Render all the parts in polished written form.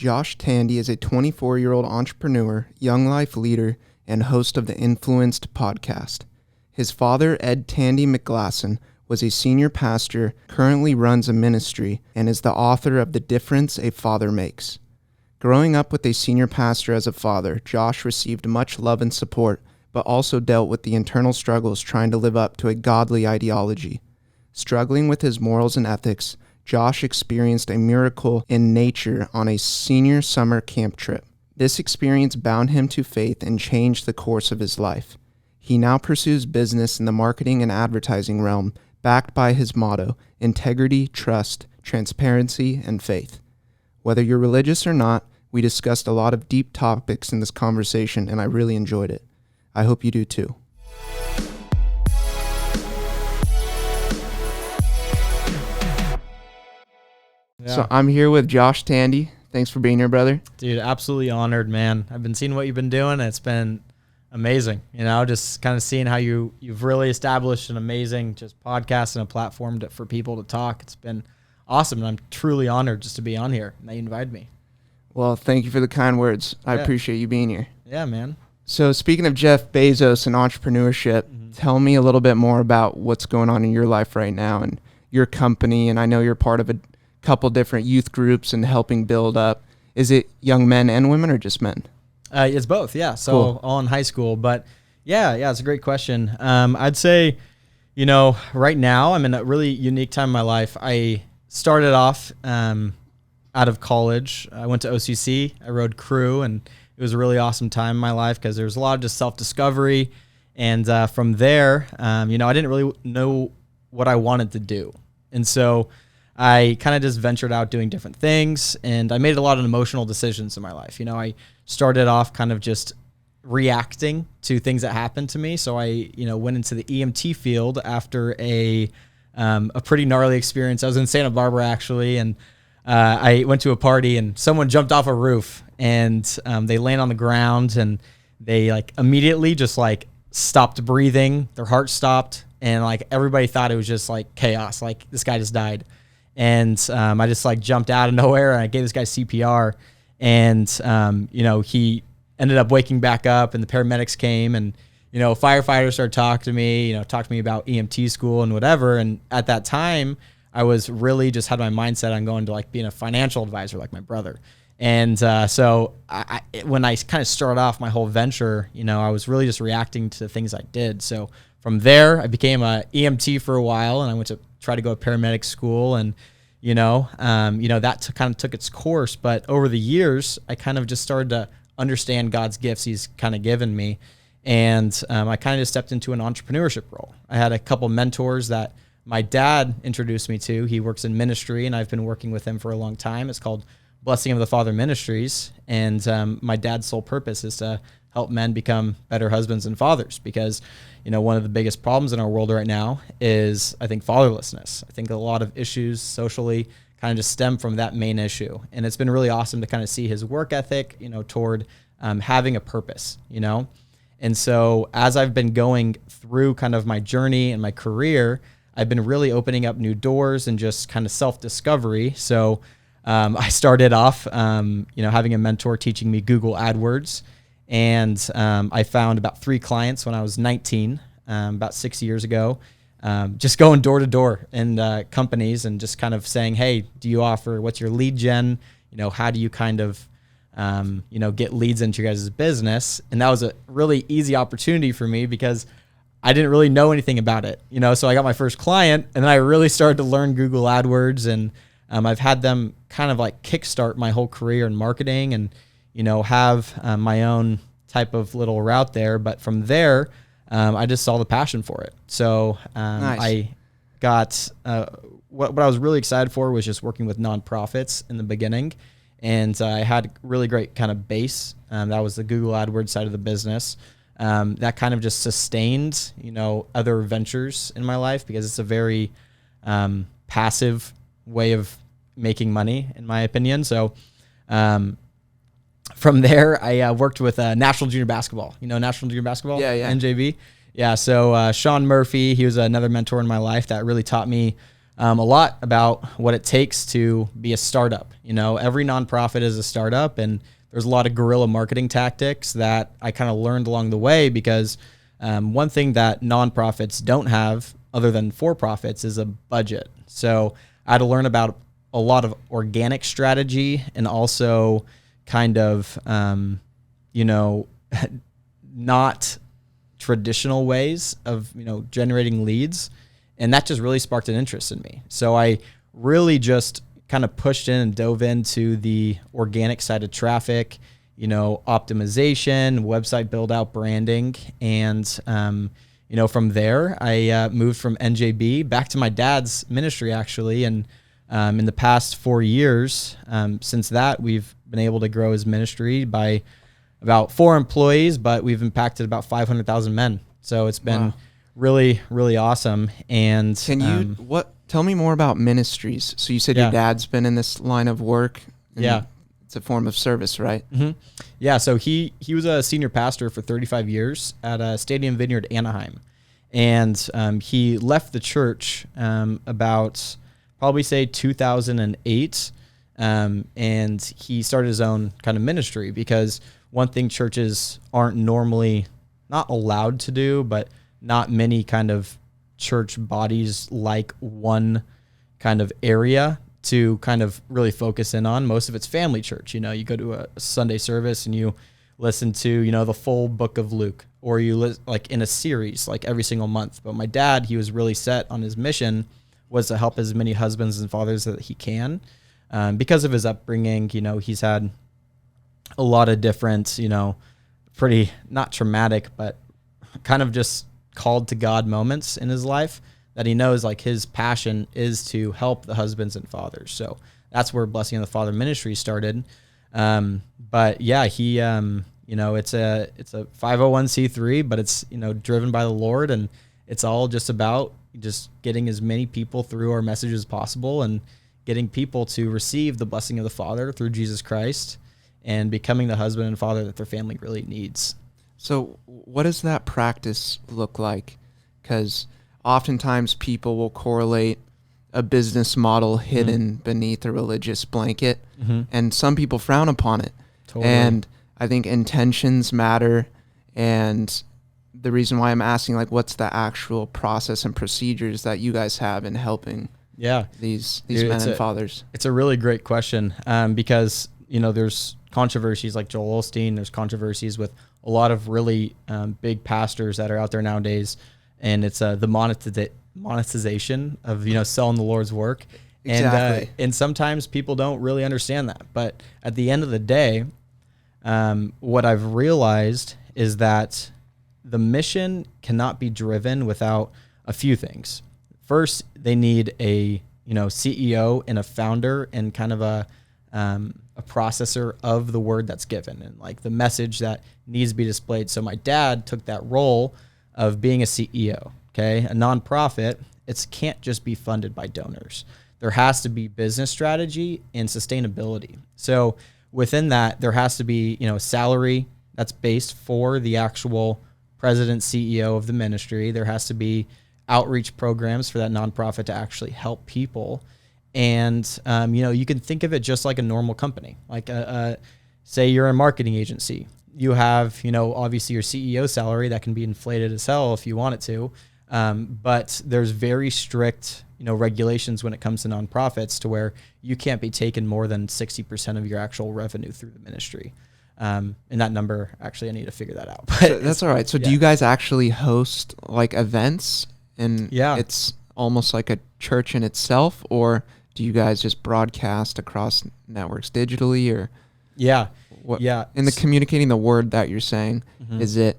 Josh Tandy is a 24-year-old entrepreneur, Younglife leader, and host of the Influenced podcast. His father, Ed Tandy McGlasson, was a senior pastor, currently runs a ministry, and is the author of The Difference a Father Makes. Growing up with a senior pastor as a father, Josh received much love and support, but also dealt with the internal struggles trying to live up to a godly ideology. Struggling with his morals and ethics, Josh experienced a miracle in nature on a senior summer camp trip. This experience bound him to faith and changed the course of his life. He now pursues business in the marketing and advertising realm, backed by his motto, integrity, trust, transparency, and faith. Whether you're religious or not, we discussed a lot of deep topics in this conversation, and I really enjoyed it. I hope you do too. Yeah. So I'm here with Josh Tandy. Thanks for being here, brother. Dude, absolutely honored, man. I've been seeing what you've been doing. And it's been amazing. You know, just kind of seeing how you've really established an amazing just podcast and a platform for people to talk. It's been awesome. And I'm truly honored just to be on here. And that you invited me. Well, thank you for the kind words. I appreciate you being here. Yeah, man. So speaking of Jeff Bezos and entrepreneurship, tell me a little bit more about what's going on in your life right now and your company. And I know you're part of a couple different youth groups and helping build up. Is it young men and women or just men? It's both, yeah. So Cool. All in high school, but yeah, it's a great question. I'd say, you know, right now I'm in a really unique time in my life. I started off out of college. I went to OCC. I rode crew, and it was a really awesome time in my life because there was a lot of just self-discovery. And from there, you know, I didn't really know what I wanted to do. And so I kind of just ventured out doing different things, and I made a lot of emotional decisions in my life. You know, I started off kind of just reacting to things that happened to me. So I, you know, went into the EMT field after a pretty gnarly experience. I was in Santa Barbara actually, and I went to a party and someone jumped off a roof, and they land on the ground, and they like immediately just like stopped breathing. Their heart stopped, and like everybody thought it was just like chaos. Like this guy just died. And I just like jumped out of nowhere, and I gave this guy CPR, and you know, he ended up waking back up, and the paramedics came, and you know, firefighters started talking to me, you know, talked to me about EMT school and whatever. And at that time, I was really just had my mindset on going to like being a financial advisor like my brother. And so when I kind of started off my whole venture, you know, I was really just reacting to things I did. So from there, I became a EMT for a while, and I went to try to go to paramedic school, and you know that kind of took its course. But over the years, I kind of just started to understand God's gifts He's kind of given me, and I kind of just stepped into an entrepreneurship role. I had a couple mentors that my dad introduced me to. He works in ministry, and I've been working with him for a long time. It's called Blessing of the Father Ministries, and my dad's sole purpose is to help men become better husbands and fathers, because you know, one of the biggest problems in our world right now is, I think, fatherlessness. I think a lot of issues socially kind of just stem from that main issue. And it's been really awesome to kind of see his work ethic, you know, toward having a purpose, you know. And so as I've been going through kind of my journey and my career, I've been really opening up new doors and just kind of self-discovery. So I started off, you know, having a mentor teaching me Google AdWords. And I found about 3 clients when I was 19, about 6 years ago, just going door to door in companies and just kind of saying, hey, do you offer, what's your lead gen? You know, how do you kind of, you know, get leads into your guys' business? And that was a really easy opportunity for me because I didn't really know anything about it, you know. So I got my first client, and then I really started to learn Google AdWords, and I've had them kind of like kickstart my whole career in marketing, and you know, have my own type of little route there. But from there, I just saw the passion for it. So Nice. I got, what I was really excited for was just working with nonprofits in the beginning. And I had really great kind of base. That was the Google AdWords side of the business. That kind of just sustained, you know, other ventures in my life, because it's a very passive way of making money, in my opinion. So from there, I worked with National Junior Basketball. You know National Junior Basketball? Yeah. NJB. Yeah, so Sean Murphy, he was another mentor in my life that really taught me a lot about what it takes to be a startup. Every nonprofit is a startup, and there's a lot of guerrilla marketing tactics that I kind of learned along the way, because one thing that nonprofits don't have other than for-profits is a budget. So I had to learn about a lot of organic strategy, and also kind of, not traditional ways of, generating leads. And that just really sparked an interest in me. So I really just kind of pushed in and dove into the organic side of traffic, optimization, website build out, branding. And, from there, I moved from NJB back to my dad's ministry, actually. And in the past 4 years, since that, we've been able to grow his ministry by about 4 employees, but we've impacted about 500,000 men. So it's been really, really awesome. And can you tell me more about Ministries? So you said your dad's been in this line of work. Yeah. It's a form of service, right? Mm-hmm. Yeah. So he was a senior pastor for 35 years at Stadium Vineyard, Anaheim. And he left the church about probably say 2008. And he started his own kind of ministry, because one thing churches aren't normally not allowed to do, but not many kind of church bodies like one kind of area to kind of really focus in on. Most of it's family church. You go to a Sunday service and you listen to, the full book of Luke, or you like in a series, like every single month. But my dad, he was really set on his mission was to help as many husbands and fathers that he can. Because of his upbringing, he's had a lot of different, pretty not traumatic, but kind of just called to God moments in his life that he knows like his passion is to help the husbands and fathers. So that's where Blessing of the Father Ministry started. But yeah, he, it's a 501c3, but it's, driven by the Lord, and it's all just about just getting as many people through our message as possible, and getting people to receive the blessing of the Father through Jesus Christ, and becoming the husband and father that their family really needs. So what does that practice look like? Because oftentimes people will correlate a business model hidden beneath a religious blanket, and some people frown upon it. Totally. And I think intentions matter. And the reason why I'm asking, like, what's the actual process and procedures that you guys have in helping these men and fathers? It's a really great question, because, there's controversies like Joel Osteen. There's controversies with a lot of really big pastors that are out there nowadays. And it's the monetization of, selling the Lord's work. Exactly. And sometimes people don't really understand that. But at the end of the day, what I've realized is that the mission cannot be driven without a few things. First, they need a CEO and a founder, and kind of a processor of the word that's given, and like the message that needs to be displayed. So my dad took that role of being a CEO. Okay, a nonprofit, it can't just be funded by donors. There has to be business strategy and sustainability. So within that, there has to be salary that's based for the actual president, CEO of the ministry. There has to be outreach programs for that nonprofit to actually help people. And, you can think of it just like a normal company. Like, say you're a marketing agency. You have, obviously your CEO salary that can be inflated as hell if you want it to. But there's very strict, regulations when it comes to nonprofits, to where you can't be taking more than 60% of your actual revenue through the ministry. And that number, actually, I need to figure that out. But that's all right. So do you guys actually host like events, and it's almost like a church in itself, or do you guys just broadcast across networks digitally, or what? Yeah. In the communicating the word that you're saying, is it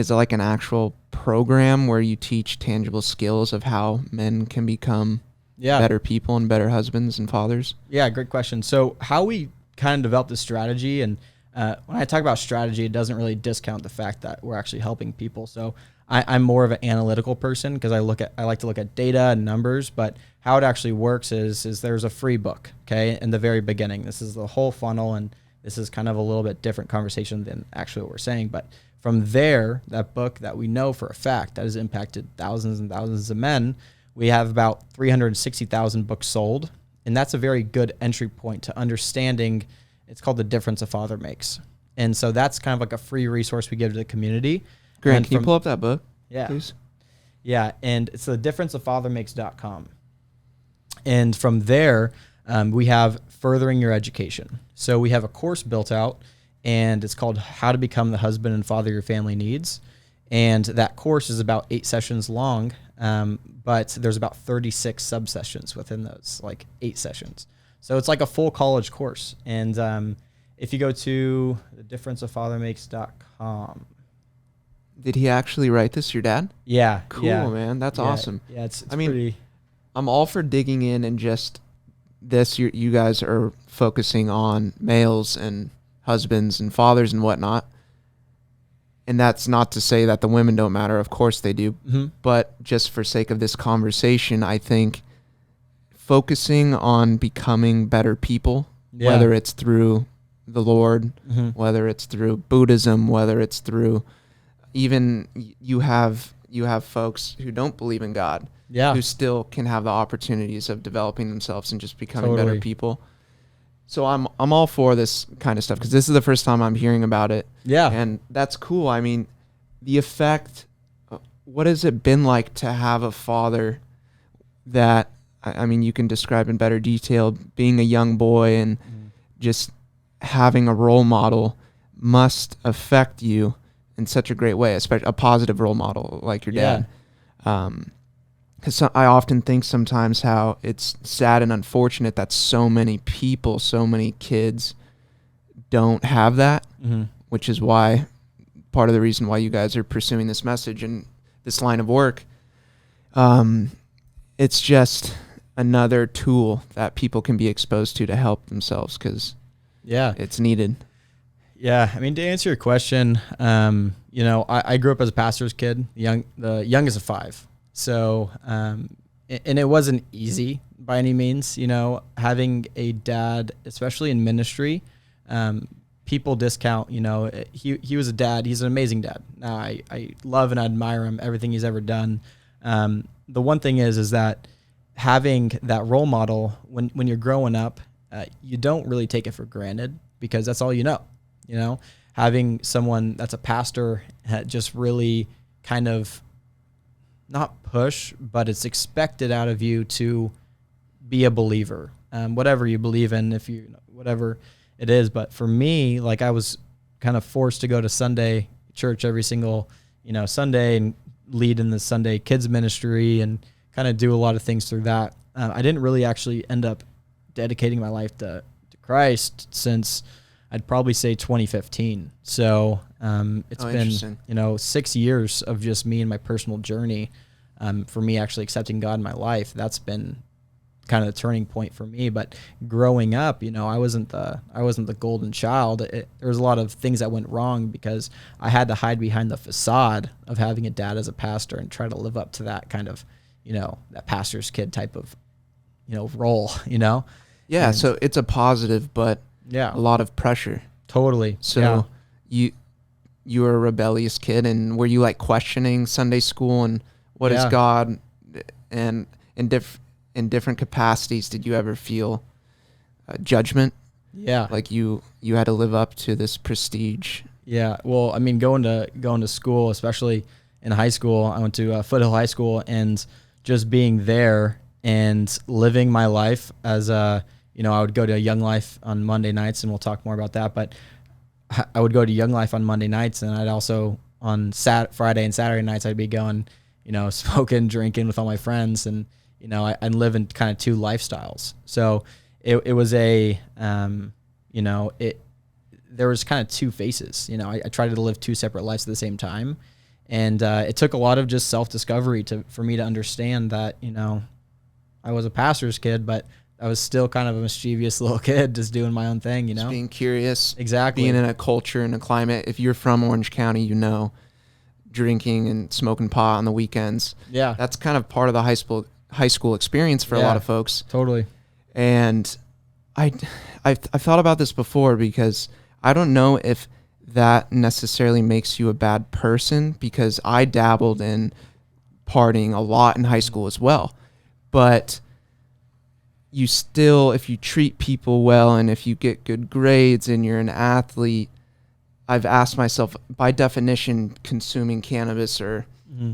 like an actual program where you teach tangible skills of how men can become better people and better husbands and fathers? Yeah, great question. So how we kind of developed this strategy, and when I talk about strategy, it doesn't really discount the fact that we're actually helping people. So I'm more of an analytical person, because I like to look at data and numbers. But how it actually works is there's a free book, okay, in the very beginning. This is the whole funnel, and this is kind of a little bit different conversation than actually what we're saying. But from there, that book that we know for a fact that has impacted thousands and thousands of men, We have about 360,000 books sold, and that's a very good entry point to understanding. It's called The Difference a Father Makes. And so that's kind of like a free resource we give to the community. Grant, can you pull up that book, yeah, please? Yeah, and it's the differenceafathermakes.com. And from there, we have Furthering Your Education. So we have a course built out, and it's called How to Become the Husband and Father Your Family Needs. And that course is about 8 sessions long, but there's about 36 subsessions within those, like 8 sessions. So it's like a full college course. And if you go to thedifferenceafathermakes.com. Did he actually write this, your dad? Yeah. Cool, yeah. man. That's awesome. Yeah, it's I mean, pretty... I'm all for digging in and just this. You guys are focusing on males and husbands and fathers and whatnot. And that's not to say that the women don't matter. Of course they do. Mm-hmm. But just for sake of this conversation, I think focusing on becoming better people, whether it's through the Lord, whether it's through Buddhism, whether it's through even you have folks who don't believe in God, who still can have the opportunities of developing themselves and just becoming better people. So I'm all for this kind of stuff because this is the first time I'm hearing about it. Yeah. And that's cool. I mean, the effect, what has it been like to have a father that, I mean, you can describe in better detail, being a young boy and just having a role model must affect you in such a great way, especially a positive role model like your dad. Because I often think sometimes how it's sad and unfortunate that so many people, so many kids don't have that, which is why part of the reason why you guys are pursuing this message and this line of work. It's just another tool that people can be exposed to help themselves because it's needed. Yeah, I mean, to answer your question, I grew up as a pastor's kid, the youngest of 5. So, and it wasn't easy by any means, having a dad, especially in ministry. People discount, he was a dad. He's an amazing dad. Now, I love and admire him, everything he's ever done. The one thing is that having that role model when you're growing up, you don't really take it for granted because that's all you know. Having someone that's a pastor just really kind of not push, but it's expected out of you to be a believer, whatever you believe in, whatever it is. But for me, like I was kind of forced to go to Sunday church every single, Sunday and lead in the Sunday kids ministry and kind of do a lot of things through that. I didn't really actually end up dedicating my life to Christ since I'd probably say 2015. So it's been, 6 years of just me and my personal journey. For me actually accepting God in my life, that's been kind of the turning point for me. But growing up, I wasn't the golden child. There was a lot of things that went wrong because I had to hide behind the facade of having a dad as a pastor and try to live up to that kind of, that pastor's kid type of, role, Yeah. And so it's a positive, but a lot of pressure. Totally. So you were a rebellious kid, and were you like questioning Sunday school and what is God, and in different capacities did you ever feel judgment? Yeah. Like you had to live up to this prestige. Yeah. Well, I mean, going to school, especially in high school, I went to Foothill High School, and just being there and living my life as I would go to Younglife on Monday nights, and we'll talk more about that. But I would go to Younglife on Monday nights, and I'd also on Friday and Saturday nights I'd be going, smoking, drinking with all my friends, and I'd live in kind of 2 lifestyles. So it was there was kind of 2 faces. I tried to live 2 separate lives at the same time, and it took a lot of just self-discovery for me to understand that I was a pastor's kid, but I was still kind of a mischievous little kid just doing my own thing, Just being curious. Exactly. Being in a culture and a climate. If you're from Orange County, drinking and smoking pot on the weekends. Yeah. That's kind of part of the high school experience for a lot of folks. Totally. And I've thought about this before because I don't know if that necessarily makes you a bad person, because I dabbled in partying a lot in high school as well. but you still, if you treat people well and if you get good grades and you're an athlete, I've asked myself, by definition, consuming cannabis or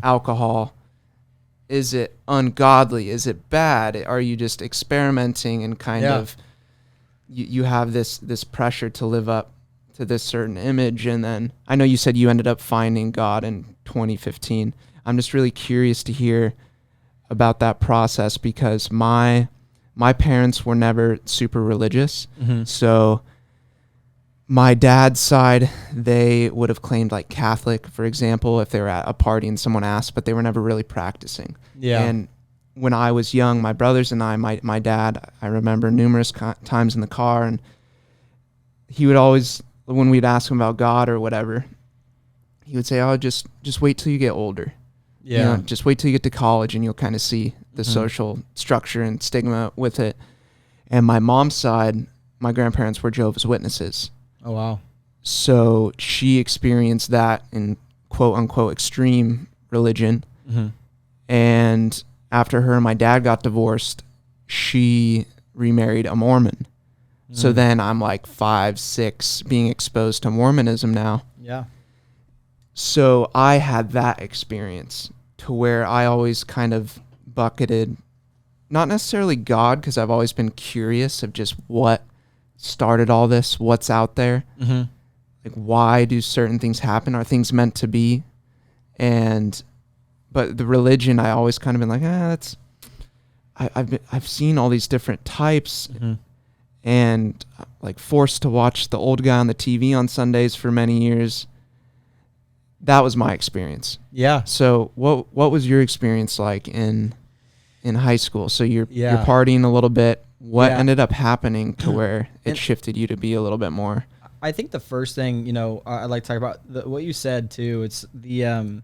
alcohol, is it ungodly? Is it bad? Are you just experimenting and kind of you have this pressure to live up to this certain image? And then I know you said you ended up finding God in 2015. I'm just really curious to hear about that process, because my parents were never super religious. So my dad's side, they would have claimed like Catholic, for example, if they were at a party and someone asked, but they were never really practicing. And when I was young, my brothers and I, my dad, I remember numerous times in the car, and he would always, when we'd ask him about God or whatever, he would say, "Oh, just wait till you get older. You know, just wait till you get to college and you'll kind of see the social structure and stigma with it." And my mom's side, my grandparents were Jehovah's Witnesses. Oh, wow. So she experienced that in quote unquote extreme religion. And after her and my dad got divorced, she remarried a Mormon. So then I'm like 5, 6 being exposed to Mormonism now. Yeah. So I had that experience to where I always kind of bucketed, not necessarily God, because I've always been curious of just what started all this, what's out there, like why do certain things happen? Are things meant to be? But the religion, I always kind of been like, that's. I've seen all these different types, and like forced to watch the old guy on the TV on Sundays for many years. That was my experience. Yeah. So what was your experience like in high school? So you're partying a little bit. What ended up happening to where it shifted you to be a little bit more? I think the first thing, I'd like to talk about what you said too. It's the,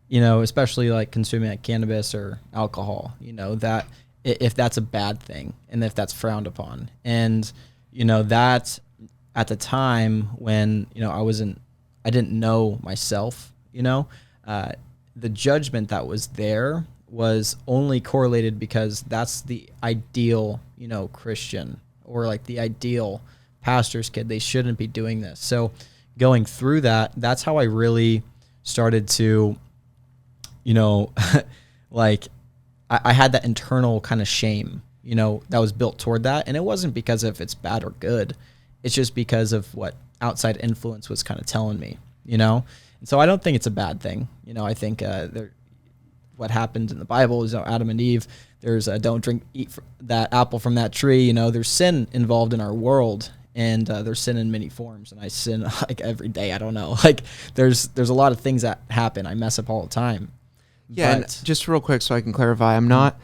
especially like consuming like cannabis or alcohol, that if that's a bad thing and if that's frowned upon. And, that at the time when, I didn't know myself, the judgment that was there was only correlated because that's the ideal, Christian, or like the ideal pastor's kid. They shouldn't be doing this. So going through that, that's how I really started to, like I had that internal kind of shame, that was built toward that. And it wasn't because of it's bad or good. It's just because of what outside influence was kind of telling me, And so I don't think it's a bad thing. I think what happened in the Bible is Adam and Eve. There's don't eat that apple from that tree. There's sin involved in our world, and there's sin in many forms. And I sin like every day. I don't know. Like there's a lot of things that happen. I mess up all the time. Yeah, and just real quick, so I can clarify, I'm not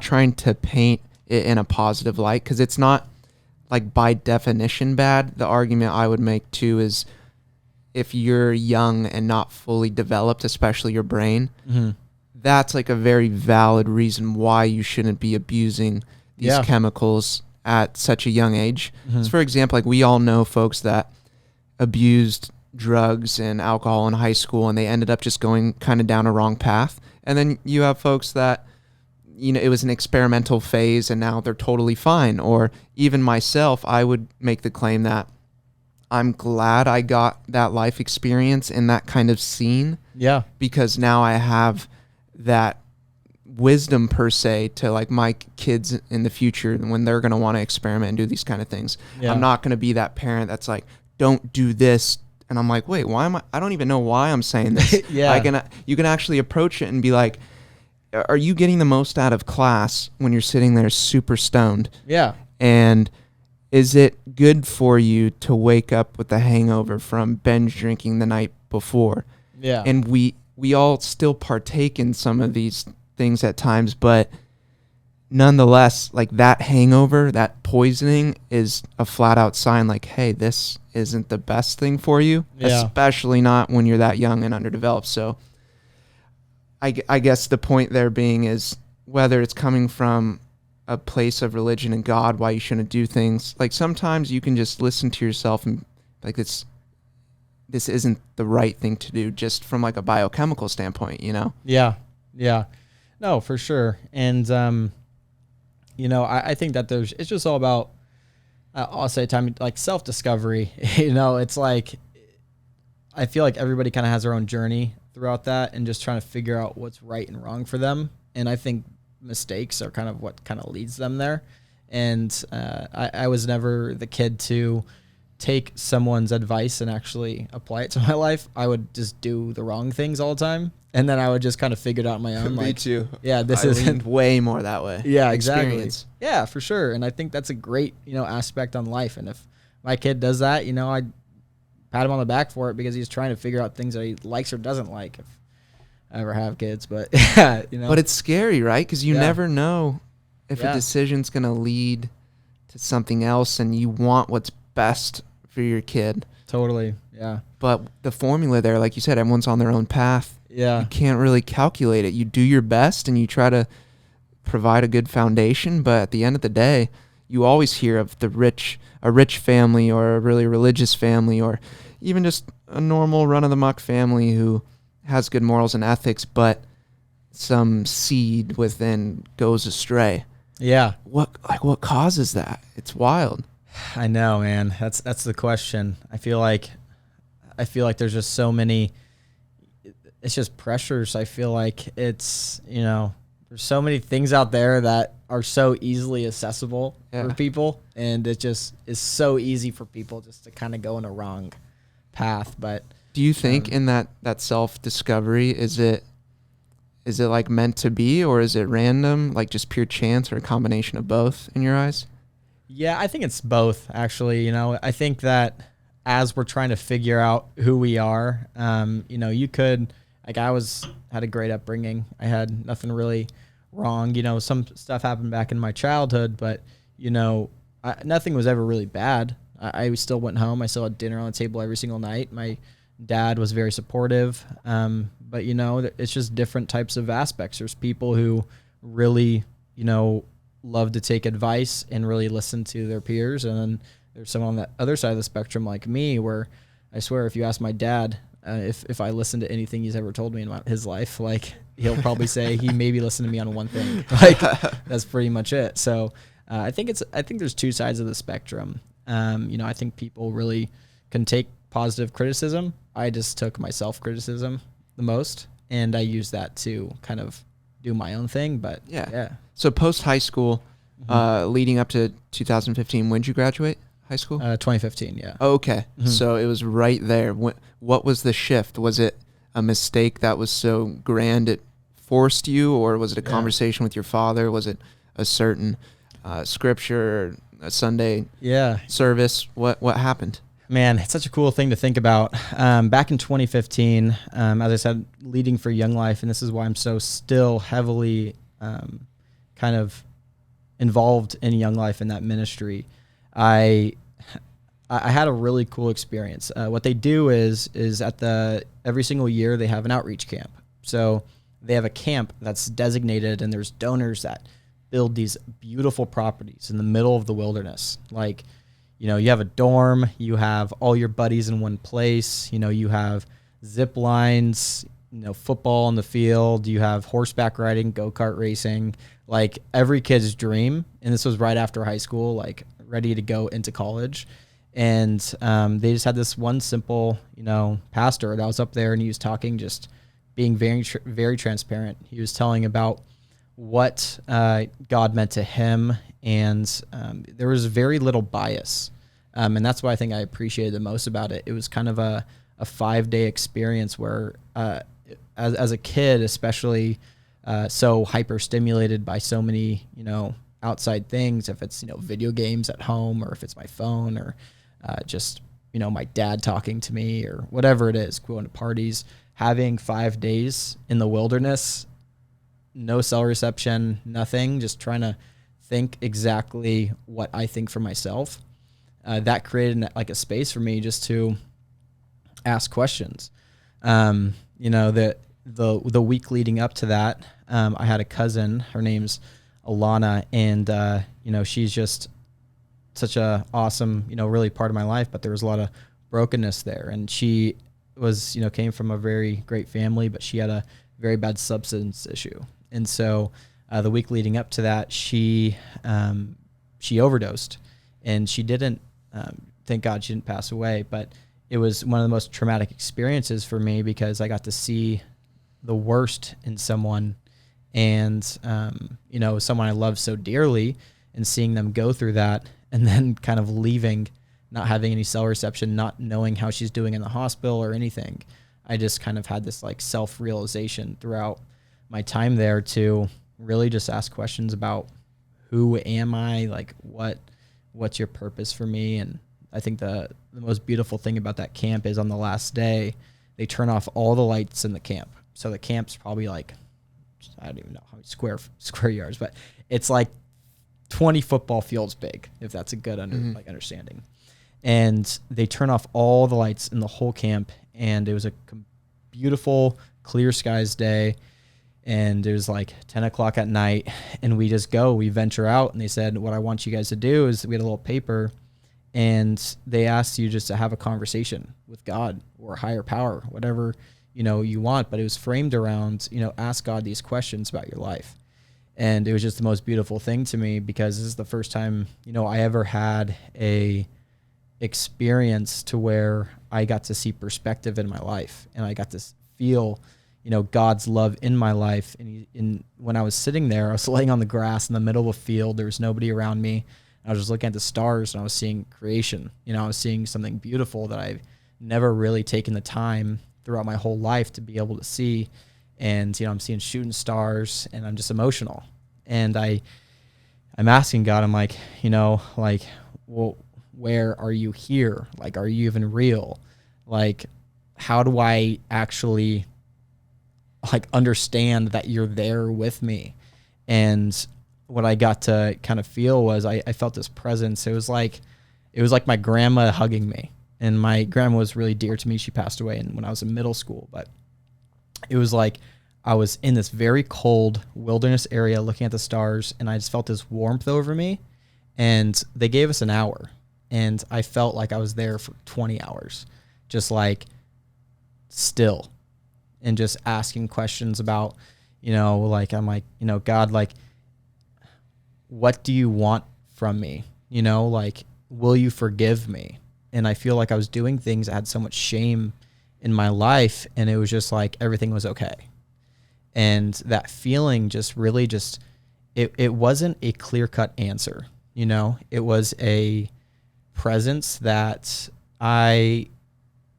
trying to paint it in a positive light, because it's not like by definition bad. The argument I would make too is if you're young and not fully developed, especially your brain, that's like a very valid reason why you shouldn't be abusing these chemicals at such a young age. So for example, like we all know folks that abused drugs and alcohol in high school and they ended up just going kind of down a wrong path. And then you have folks that, it was an experimental phase and now they're totally fine. Or even myself, I would make the claim that I'm glad I got that life experience in that kind of scene. Yeah. Because now I have that wisdom per se to like my kids in the future when they're going to want to experiment and do these kind of things. Yeah. I'm not going to be that parent that's like, don't do this. And I'm like, wait, why am I don't even know why I'm saying this. You can actually approach it and be like, are you getting the most out of class when you're sitting there super stoned? Yeah. And is it good for you to wake up with a hangover from binge drinking the night before? Yeah. And we all still partake in some of these things at times, but nonetheless, like that hangover, that poisoning is a flat out sign like, hey, this isn't the best thing for you, especially not when you're that young and underdeveloped. So I guess the point there being is whether it's coming from a place of religion and God, why you shouldn't do things. Like sometimes you can just listen to yourself and like this isn't the right thing to do just from like a biochemical standpoint, Yeah. Yeah. No, for sure. And I think that it's just all about, I'll say time, like self-discovery. It's like, I feel like everybody kind of has their own journey throughout that and just trying to figure out what's right and wrong for them. And I think mistakes are kind of what kind of leads them there. And I was never the kid to take someone's advice and actually apply it to my life. I would just do the wrong things all the time. And then I would just kind of figure it out on my own. Me too. Yeah, this I isn't leaned way more that way. Yeah, exactly. Experience. Yeah, for sure. And I think that's a great, aspect on life. And if my kid does that, I'd pat him on the back for it because he's trying to figure out things that he likes or doesn't like if I ever have kids. But, But it's scary, right? Because you never know if a decision's going to lead to something else and you want what's best for your kid. Totally, yeah. But the formula there, like you said, everyone's on their own path. Yeah. You can't really calculate it. You do your best and you try to provide a good foundation, but at the end of the day, you always hear of a rich family or a really religious family or even just a normal run-of-the-muck family who has good morals and ethics, but some seed within goes astray. Yeah. What causes that? It's wild. I know, man. That's the question. I feel like there's just so many. It's just pressures. I feel like it's there's so many things out there that are so easily accessible for people, and it just is so easy for people just to kind of go in a wrong path. But do you think in that self-discovery, is it like meant to be, or is it random, like just pure chance, or a combination of both in your eyes? Yeah, I think it's both, actually. I think that as we're trying to figure out who we are, you could, like, had a great upbringing. I had nothing really wrong. Some stuff happened back in my childhood, but, nothing was ever really bad. I still went home. I still had dinner on the table every single night. My dad was very supportive. But, it's just different types of aspects. There's people who really, love to take advice and really listen to their peers. And then there's someone on the other side of the spectrum like me, where I swear if you ask my dad if I listen to anything he's ever told me about his life, like, he'll probably say he maybe listened to me on one thing. Like, that's pretty much it. So I think there's two sides of the spectrum. I think people really can take positive criticism. I just took my self-criticism the most, and I use that to kind of do my own thing. But yeah. So post high school, leading up to 2015, when did you graduate high school? 2015, yeah. Oh, okay. Mm-hmm. So it was right there. What was the shift? Was it a mistake that was so grand it forced you, or was it a conversation with your father? Was it a certain scripture, a Sunday service? What happened? Man, it's such a cool thing to think about. Back in 2015, as I said, leading for Younglife, and this is why I'm so still heavily kind of involved in Younglife in that ministry. I had a really cool experience. What they do is every single year they have an outreach camp. So they have a camp that's designated, and there's donors that build these beautiful properties in the middle of the wilderness. Like, you have a dorm, you have all your buddies in one place, you have zip lines, football on the field, you have horseback riding, go-kart racing, like every kid's dream. And this was right after high school, like ready to go into college. And they just had this one simple, pastor that was up there, and he was talking, just being very, very transparent. He was telling about what God meant to him, and there was very little bias. And that's what I think I appreciated the most about it. It was kind of a 5-day experience where, as a kid, especially so hyper stimulated by so many, outside things, if it's, video games at home, or if it's my phone, or just, my dad talking to me, or whatever it is, going to parties, having 5 days in the wilderness, no cell reception, nothing, just trying to think exactly what I think for myself. That created like a space for me just to ask questions. The week leading up to that, I had a cousin, her name's Alana, and she's just such a awesome, really part of my life, but there was a lot of brokenness there. And she was, came from a very great family, but she had a very bad substance issue. And so the week leading up to that, she overdosed, and she didn't. Thank God she didn't pass away, but it was one of the most traumatic experiences for me because I got to see the worst in someone, and someone I love so dearly, and seeing them go through that, and then kind of leaving, not having any cell reception, not knowing how she's doing in the hospital or anything. I just kind of had this like self-realization throughout my time there to really just ask questions about who am I, like what's your purpose for me. And I think the most beautiful thing about that camp is on the last day, they turn off all the lights in the camp. So the camp's probably like, I don't even know how many square yards, but it's like 20 football fields big, if that's a good understanding. And they turn off all the lights in the whole camp, and it was a beautiful, clear skies day, and it was like 10 o'clock at night, and we venture out, and they said, what I want you guys to do is, we had a little paper, and they asked you just to have a conversation with God or a higher power, whatever you want, but it was framed around, ask God these questions about your life. And it was just the most beautiful thing to me, because this is the first time, I ever had a experience to where I got to see perspective in my life, and I got to feel, God's love in my life. And when I was sitting there, I was laying on the grass in the middle of a field. There was nobody around me. I was just looking at the stars, and I was seeing creation. I was seeing something beautiful that I've never really taken the time throughout my whole life to be able to see. And, I'm seeing shooting stars, and I'm just emotional. And I'm asking God, I'm like, well, where are you here? Like, are you even real? Like, how do I actually understand that you're there with me? And what I got to kind of feel was I felt this presence. It was like my grandma hugging me. And my grandma was really dear to me. She passed away when I was in middle school, but it was like I was in this very cold wilderness area looking at the stars, and I just felt this warmth over me. And they gave us an hour, and I felt like I was there for 20 hours, just like still, and just asking questions about, I'm like, God, like, what do you want from me? Will you forgive me? And I feel like I was doing things that had so much shame in my life, and it was just like everything was okay. And that feeling just really it wasn't a clear-cut answer, It was a presence that I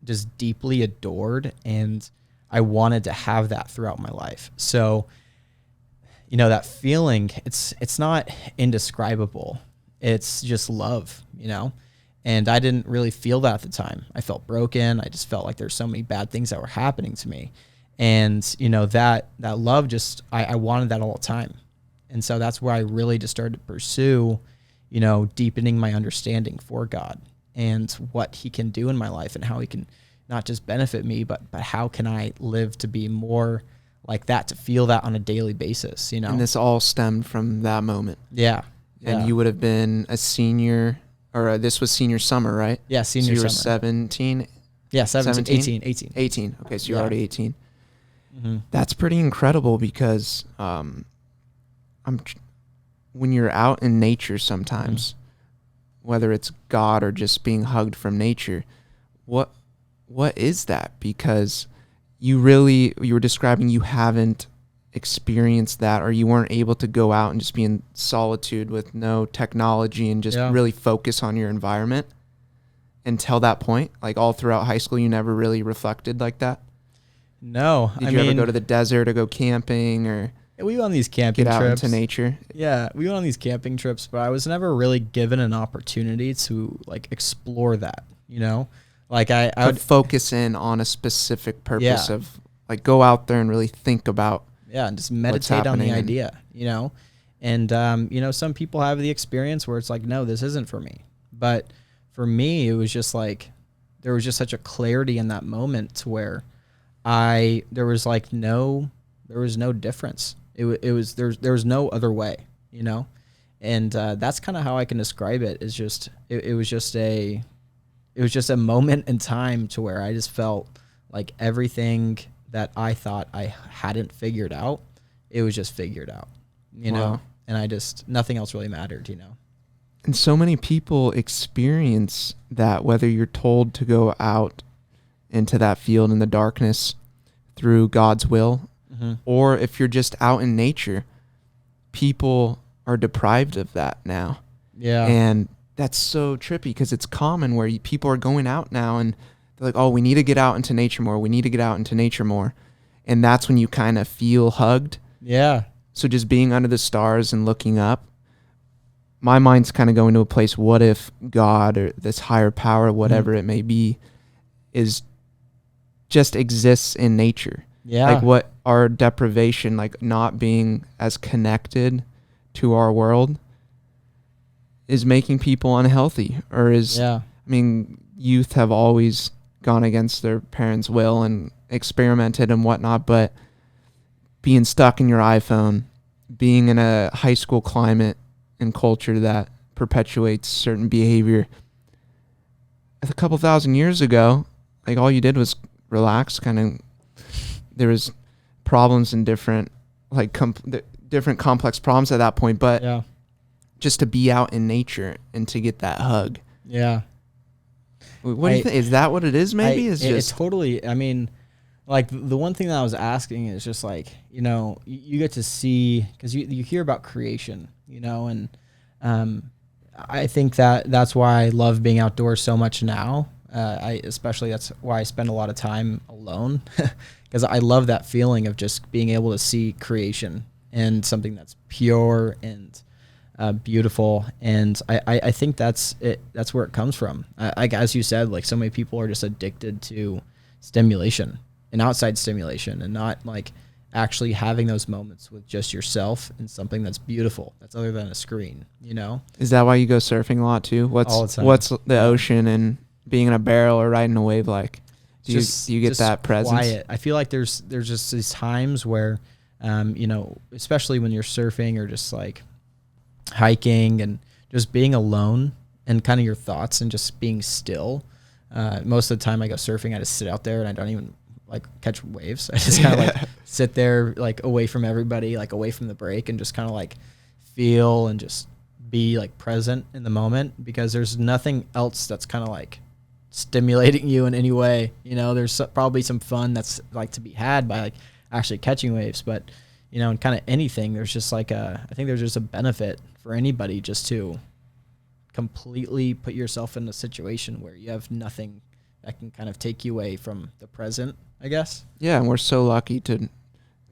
just deeply adored, and I wanted to have that throughout my life. So, that feeling, it's not indescribable. It's just love, And I didn't really feel that at the time. I felt broken. I just felt like there's so many bad things that were happening to me. And, that love I wanted that all the time. And so that's where I really just started to pursue, deepening my understanding for God and what he can do in my life, and how he can not just benefit me, but how can I live to be more like that, to feel that on a daily basis, And this all stemmed from that moment. Yeah. And you would have been a senior, or this was senior summer, right? Yeah, senior so you summer. were 17? Yeah, 18. 18. Okay, so you're already 18. Mm-hmm. That's pretty incredible, because when you're out in nature sometimes, whether it's God or just being hugged from nature, what is that? Because you were describing you haven't experienced that, or you weren't able to go out and just be in solitude with no technology and just really focus on your environment until that point. Like, all throughout high school, you never really reflected like that? No. Did you ever go to the desert or go camping, or we went on these camping get out trips into nature? Yeah, we went on these camping trips, but I was never really given an opportunity to explore that, Like I would focus in on a specific purpose of go out there and really think about and just meditate on the idea, And some people have the experience where it's like, no, this isn't for me. But for me, it was just like there was just such a clarity in that moment to where there was no difference. There was no other way, And that's kind of how I can describe it. Is just it was just a moment in time to where I just felt like everything that I thought I hadn't figured out, it was just figured out, you know, and nothing else really mattered, you know. And so many people experience that, whether you're told to go out into that field in the darkness through God's will, or if you're just out in nature, people are deprived of that now. Yeah. And that's so trippy because it's common where people are going out now and they're like, oh, we need to get out into nature more. We need to get out into nature more. And that's when you kind of feel hugged. Yeah. So just being under the stars and looking up, my mind's kind of going to a place, what if God or this higher power, whatever it may be, is just exists in nature? Yeah. Like what our deprivation, like not being as connected to our world, is making people unhealthy, or is, I mean, youth have always gone against their parents' will and experimented and whatnot, but being stuck in your iPhone, being in a high school climate and culture that perpetuates certain behavior. A couple thousand years ago, like all you did was relax, kind of, there was problems and different, like different complex problems at that point, but just to be out in nature and to get that hug. Yeah. What do you think? Is that what it is? Maybe it's totally, I mean, like the one thing that I was asking is just like, you know, you get to see, because you hear about creation, you know, and I think that's why I love being outdoors so much now. Especially that's why I spend a lot of time alone, because I love that feeling of just being able to see creation and something that's pure and beautiful. And I think that's it. That's where it comes from. Like as you said, like so many people are just addicted to stimulation and outside stimulation, and not like actually having those moments with just yourself and something that's beautiful, that's other than a screen, you know? Is that why you go surfing a lot too? All the time. What's the ocean and being in a barrel or riding a wave like? Do you get that presence? Quiet. I feel like there's just these times where, you know, especially when you're surfing or just like hiking and just being alone and kind of your thoughts and just being still. Most of the time I go surfing, I just sit out there and I don't even like catch waves. I just kind of like sit there, like away from everybody, like away from the break, and just kind of like feel and just be like present in the moment, because there's nothing else that's kind of like stimulating you in any way. You know, there's probably some fun that's like to be had by like actually catching waves, but you know, in kind of anything, there's just like I think there's just a benefit for anybody just to completely put yourself in a situation where you have nothing that can kind of take you away from the present, I guess. Yeah, and we're so lucky to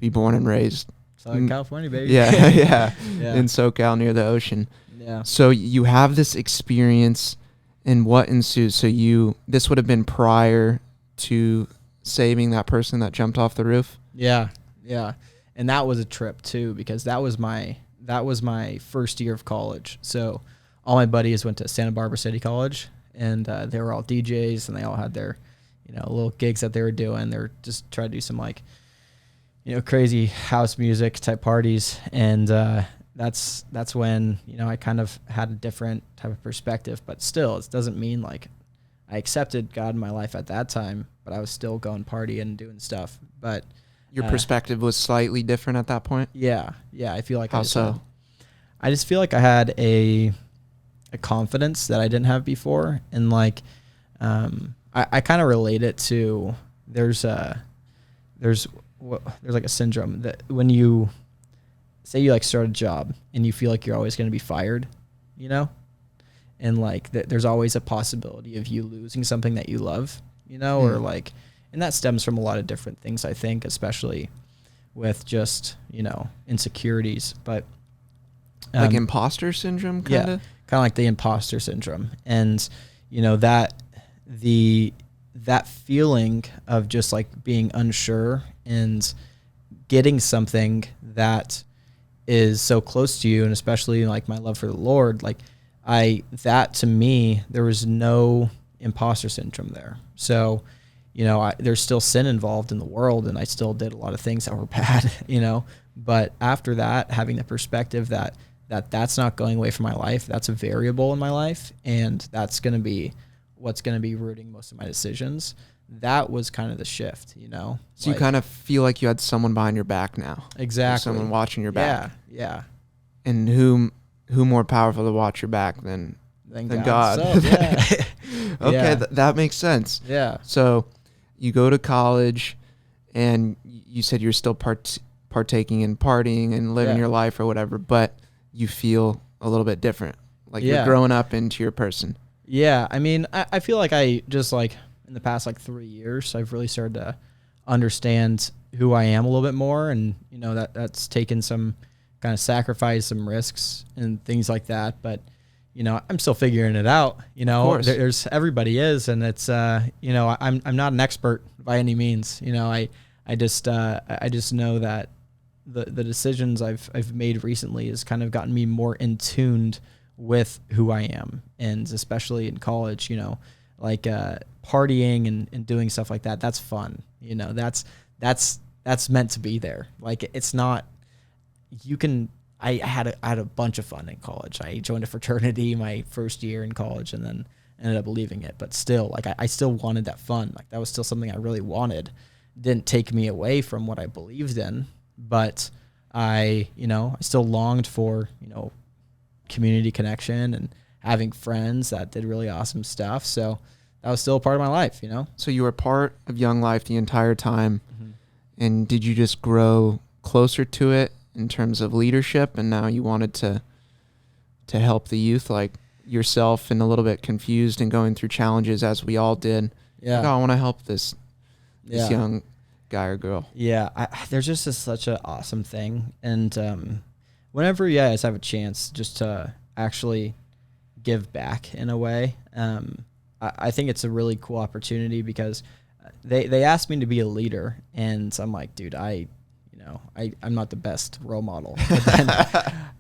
be born and raised Southern California, baby. Yeah, in SoCal near the ocean. Yeah. So you have this experience, and what ensues? So this would have been prior to saving that person that jumped off the roof? Yeah. And that was a trip too, because that was my first year of college. So all my buddies went to Santa Barbara City College, and they were all DJs, and they all had their, you know, little gigs that they were doing. They were just trying to do some like, you know, crazy house music type parties. And that's when, you know, I kind of had a different type of perspective, but still, it doesn't mean like I accepted God in my life at that time, but I was still going partying and doing stuff. But your perspective was slightly different at that point? Yeah. I feel like How so? I just feel like I had a confidence that I didn't have before. And like, I kind of relate it to, there's like a syndrome that when you say you like start a job and you feel like you're always going to be fired, you know, and like there's always a possibility of you losing something that you love, you know, or like, and that stems from a lot of different things, I think, especially with just, you know, insecurities, but like imposter syndrome, kind of like the imposter syndrome. And, you know, that feeling of just like being unsure and getting something that is so close to you, and especially like my love for the Lord, like that to me, there was no imposter syndrome there. So, you know, there's still sin involved in the world, and I still did a lot of things that were bad, you know, but after that, having the perspective that's not going away from my life, that's a variable in my life, and that's going to be what's going to be rooting most of my decisions. That was kind of the shift, you know? So like, you kind of feel like you had someone behind your back now. Exactly. Someone watching your back. Yeah. And who more powerful to watch your back than God? So, yeah. Okay, Yeah. That makes sense. Yeah. So you go to college, and you said you're still partaking in partying and living your life or whatever, but you feel a little bit different. Like you're growing up into your person. Yeah. I mean, I feel like I just like in the past like 3 years, I've really started to understand who I am a little bit more. And, you know, that's taken some kind of sacrifice, some risks and things like that. But, you know, I'm still figuring it out. You know, there's everybody is. And it's, you know, I'm not an expert by any means. You know, I just know that the decisions I've made recently has kind of gotten me more in tuned with who I am. And especially in college, you know, like partying and doing stuff like that, that's fun. You know, that's meant to be there. Like it's not, I had a bunch of fun in college. I joined a fraternity my first year in college and then ended up leaving it. But still, like I still wanted that fun. Like that was still something I really wanted. Didn't take me away from what I believed in, but I still longed for, you know, community connection and having friends that did really awesome stuff. So that was still a part of my life, you know? So you were part of Younglife the entire time. Mm-hmm. And did you just grow closer to it in terms of leadership? And now you wanted to help the youth, like yourself, and a little bit confused and going through challenges as we all did. Yeah. Like, oh, I want to help this young guy or girl. Yeah. There's just such an awesome thing. And whenever you guys have a chance just to actually give back in a way, I think it's a really cool opportunity because they asked me to be a leader, and I'm like, dude, I'm not the best role model. But then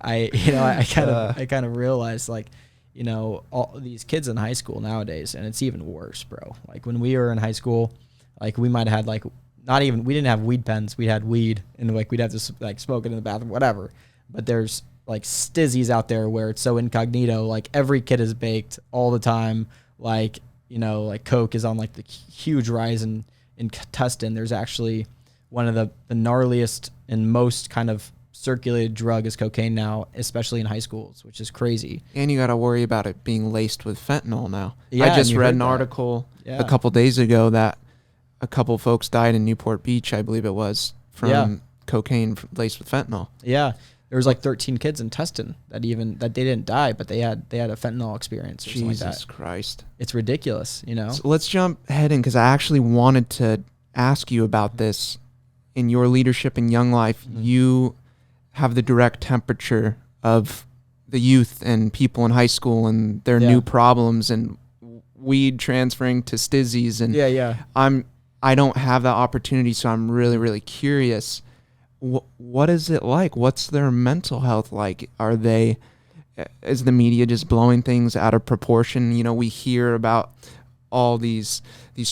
I kind of realized, like, you know, all these kids in high school nowadays, and it's even worse, bro. Like when we were in high school, like we might have had like we didn't have weed pens, we had weed, and like we'd have to like smoke it in the bathroom, whatever. But there's like stizzies out there where it's so incognito, like every kid is baked all the time. Like, you know, like Coke is on like the huge rise in Tustin. There's actually one of the gnarliest and most kind of circulated drug is cocaine now, especially in high schools, which is crazy. And you got to worry about it being laced with fentanyl now. Yeah, I just read an article a couple days ago that a couple folks died in Newport Beach, I believe it was, from cocaine laced with fentanyl. Yeah. There was like 13 kids in Tustin that they didn't die, but they had a fentanyl experience or something like that. Jesus Christ. It's ridiculous, you know? So let's jump ahead in, because I actually wanted to ask you about this. In your leadership in Younglife, you have the direct temperature of the youth and people in high school and their new problems and weed transferring to stizzies. And I don't have that opportunity, so I'm really, really curious. What is it like? What's their mental health like? Is the media just blowing things out of proportion? You know, we hear about all these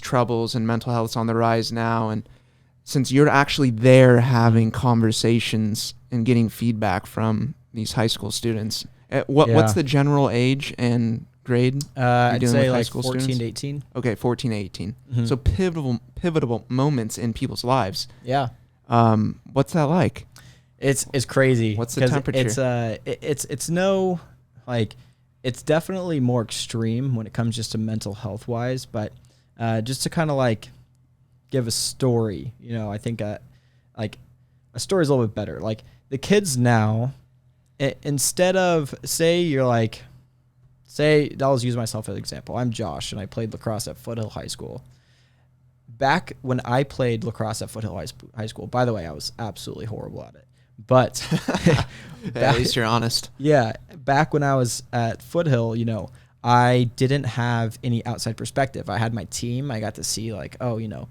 troubles and mental health's on the rise now. And since you're actually there having conversations and getting feedback from these high school students, what's the general age and grade? I'd say like 14 to 18. Okay, 14 to 18. Mm-hmm. So pivotal moments in people's lives. Yeah. What's that like? It's crazy. What's the temperature? It's no, like, it's definitely more extreme when it comes just to mental health wise, but just to kind of like give a story, you know, I think like a story is a little bit better. Like the kids now, instead of I'll just use myself as an example. I'm Josh and I played lacrosse at Foothill High School. Back when I played lacrosse at Foothill High School, by the way, I was absolutely horrible at it. But at least you're honest. Yeah. Back when I was at Foothill, you know, I didn't have any outside perspective. I had my team. I got to see like, oh, you know,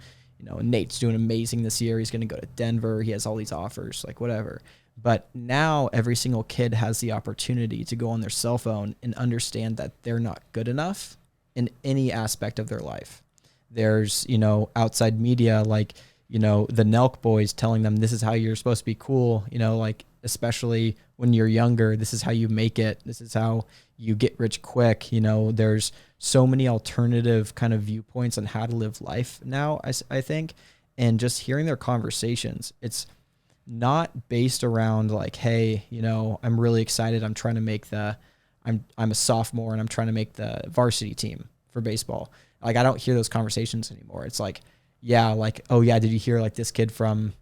Nate's doing amazing this year. He's going to go to Denver. He has all these offers, like whatever. But now every single kid has the opportunity to go on their cell phone and understand that they're not good enough in any aspect of their life. There's, you know, outside media, like, you know, the Nelk boys telling them this is how you're supposed to be cool, you know, like, especially when you're younger, this is how you make it. This is how you get rich quick. You know, there's so many alternative kind of viewpoints on how to live life now, I think. And just hearing their conversations, not based around like, hey, I'm really excited. I'm a sophomore and I'm trying to make the varsity team for baseball. Like, I don't hear those conversations anymore. It's like, yeah, like, oh yeah, did you hear like this kid from,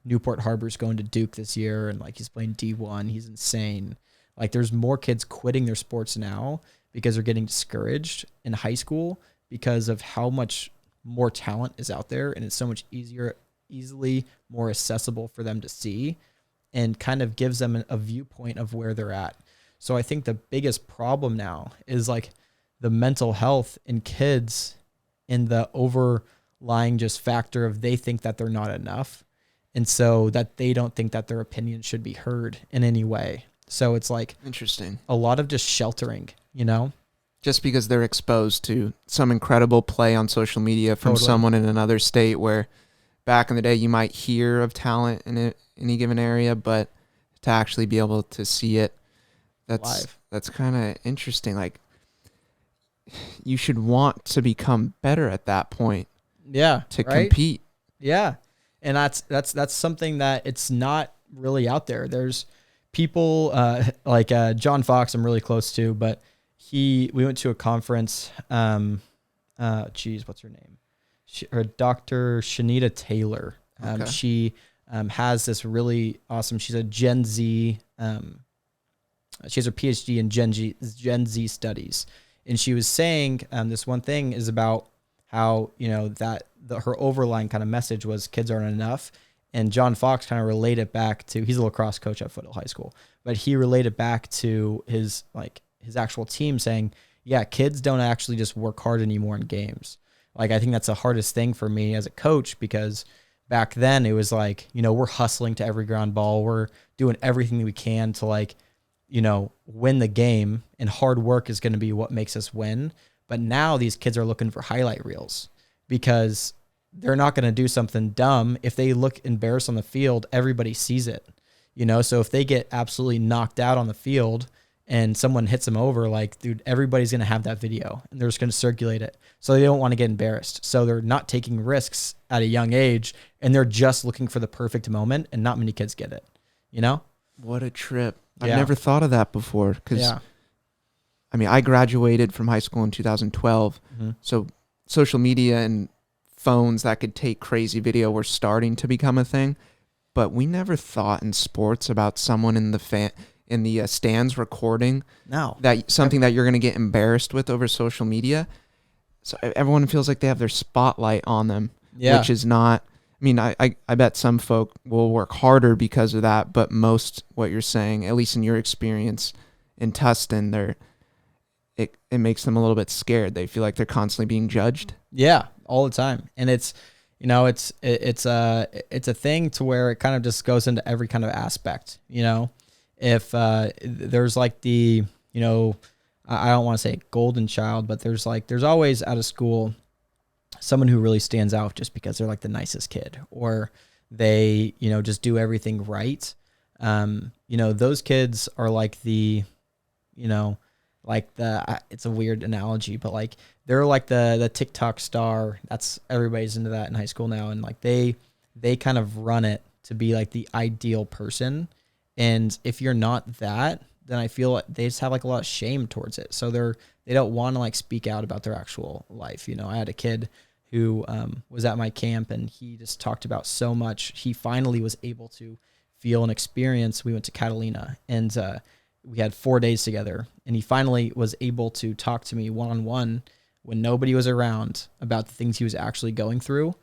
Newport Harbor's going to Duke this year and like he's playing D1, he's insane. Like, there's more kids quitting their sports now because they're getting discouraged in high school because of how much more talent is out there, and it's so much easily more accessible for them to see, and kind of gives them a viewpoint of where they're at. So I think the biggest problem now is like the mental health in kids, in the overlying just factor of they think that they're not enough. And so that they don't think that their opinion should be heard in any way. So it's like interesting. A lot of just sheltering, Just because they're exposed to some incredible play on social media from Totally. someone in another state where back in the day you might hear of talent in any given area, but to actually be able to see it, that's kind of interesting. Like, you should want to become better at that point. Yeah. To right? compete. Yeah. And that's something that it's not really out there. There's people like John Fox I'm really close to, but we went to a conference. What's her name? Dr. Shanita Taylor. Okay. She has this really awesome, she's a Gen Z, she has her PhD in Gen Z studies. And she was saying this one thing is about how, her overlying kind of message was kids aren't enough. And John Fox kind of related back to, he's a lacrosse coach at Foothill High School, but he related back to his actual team saying, yeah, kids don't actually just work hard anymore in games. Like, I think that's the hardest thing for me as a coach, because back then it was like, we're hustling to every ground ball. We're doing everything that we can to win the game, and hard work is going to be what makes us win. But now these kids are looking for highlight reels, because they're not going to do something dumb. If they look embarrassed on the field, everybody sees it, So if they get absolutely knocked out on the field and someone hits them over, like, dude, everybody's going to have that video and they're just going to circulate it. So they don't want to get embarrassed. So they're not taking risks at a young age, and they're just looking for the perfect moment, and not many kids get it, What a trip. Yeah. I've never thought of that before, because I graduated from high school in 2012. Mm-hmm. So social media and phones that could take crazy video were starting to become a thing, but we never thought in sports about someone in the stands recording something that you're going to get embarrassed with over social media. So everyone feels like they have their spotlight on them, which is not. I bet some folk will work harder because of that, but most, what you're saying, at least in your experience in Tustin, it makes them a little bit scared. They feel like they're constantly being judged. Yeah, all the time. And it's a thing to where it kind of just goes into every kind of aspect, if there's like the, I don't want to say golden child, but there's always out of school someone who really stands out just because they're like the nicest kid, or they, just do everything right. Those kids are like it's a weird analogy, but like they're like the TikTok star. That's, everybody's into that in high school now. And like they kind of run it to be like the ideal person. And if you're not that, then I feel like they just have like a lot of shame towards it. So they don't want to like speak out about their actual life. I had a kid who was at my camp, and he just talked about so much. He finally was able to feel and experience. We went to Catalina, and we had 4 days together, and he finally was able to talk to me one-on-one when nobody was around about the things he was actually going through.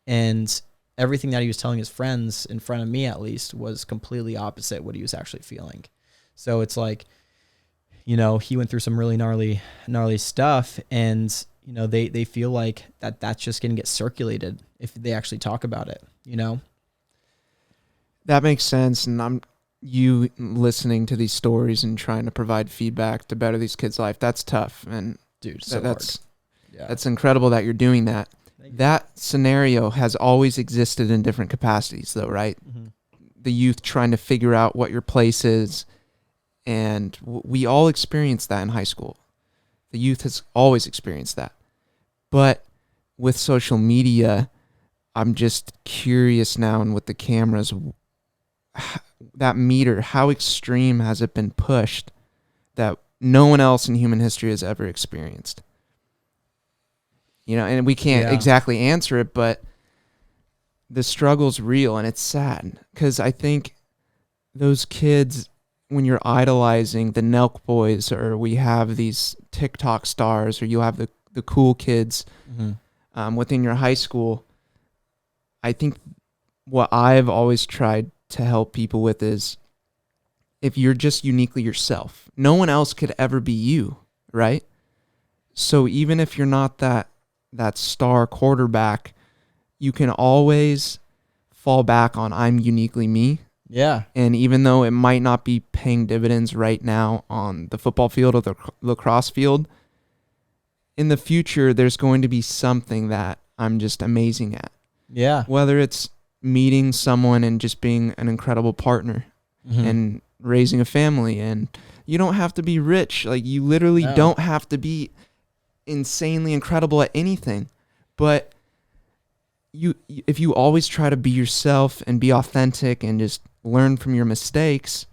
And everything that he was telling his friends, in front of me at least, was completely opposite what he was actually feeling. So it's like, he went through some really gnarly stuff, and, they feel like that's just going to get circulated if they actually talk about it, That makes sense. And you listening to these stories and trying to provide feedback to better these kids' life, that's tough. And dude, that's incredible that you're doing that. That scenario has always existed in different capacities, though, right? Mm-hmm. The youth trying to figure out what your place is, and we all experience that in high school. The youth has always experienced that. But with social media, I'm just curious now, and with the cameras, that meter, how extreme has it been pushed that no one else in human history has ever experienced? You know, and we can't exactly answer it, but the struggle's real, and it's sad because I think those kids, when you're idolizing the Nelk boys, or we have these TikTok stars, or you have the cool kids within your high school, I think what I've always tried to help people with is, if you're just uniquely yourself, no one else could ever be you, right? So even if you're not that star quarterback, you can always fall back on, I'm uniquely me. Yeah. And even though it might not be paying dividends right now on the football field or the lacrosse field, in the future, there's going to be something that I'm just amazing at. Yeah. Whether it's meeting someone and just being an incredible partner and raising a family. And you don't have to be rich. Like, you literally don't have to be insanely incredible at anything. But if you always try to be yourself and be authentic and just learn from your mistakes,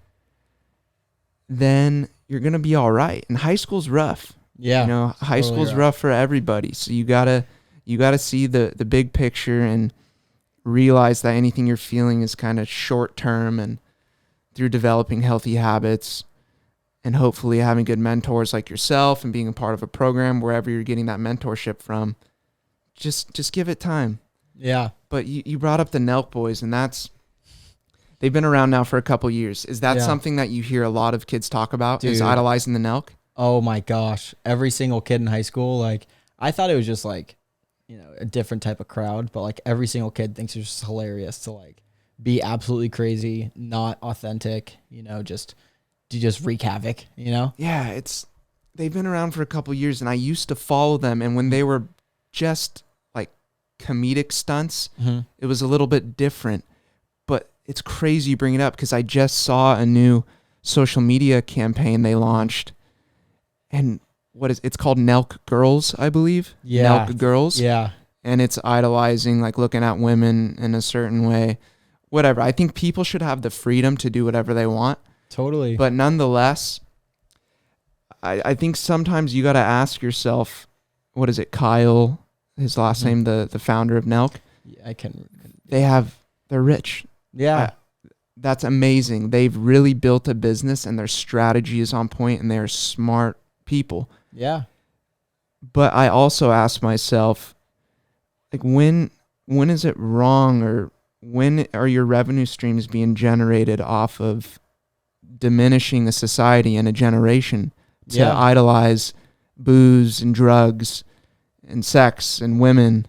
then you're going to be all right. And high school's rough. Yeah. You know, high school's rough for everybody. So you gotta see the big picture and realize that anything you're feeling is kind of short term, and through developing healthy habits and hopefully having good mentors like yourself and being a part of a program wherever you're getting that mentorship from, just give it time. Yeah. But you brought up the Nelk boys, and they've been around now for a couple years. Is that something that you hear a lot of kids talk about? Dude, is idolizing the Nelk? Oh my gosh. Every single kid in high school, like, I thought it was just like, you know, a different type of crowd, but like every single kid thinks it's just hilarious to like be absolutely crazy, not authentic, you know, just wreak havoc, you know? Yeah, they've been around for a couple years, and I used to follow them, and when they were just like comedic stunts, it was a little bit different. But it's crazy you bring it up, because I just saw a new social media campaign they launched, and it's called Nelk Girls, I believe. Yeah. Nelk Girls. Yeah. And it's idolizing, like, looking at women in a certain way. Whatever. I think people should have the freedom to do whatever they want. Totally. But nonetheless, I think sometimes you got to ask yourself, what is it, Kyle, his last name, the founder of Nelk? Yeah, They're rich. Yeah. That's amazing. They've really built a business, and their strategy is on point, and they're smart people. Yeah. But I also ask myself, like, when is it wrong, or when are your revenue streams being generated off of diminishing a society and a generation to idolize booze and drugs and sex and women?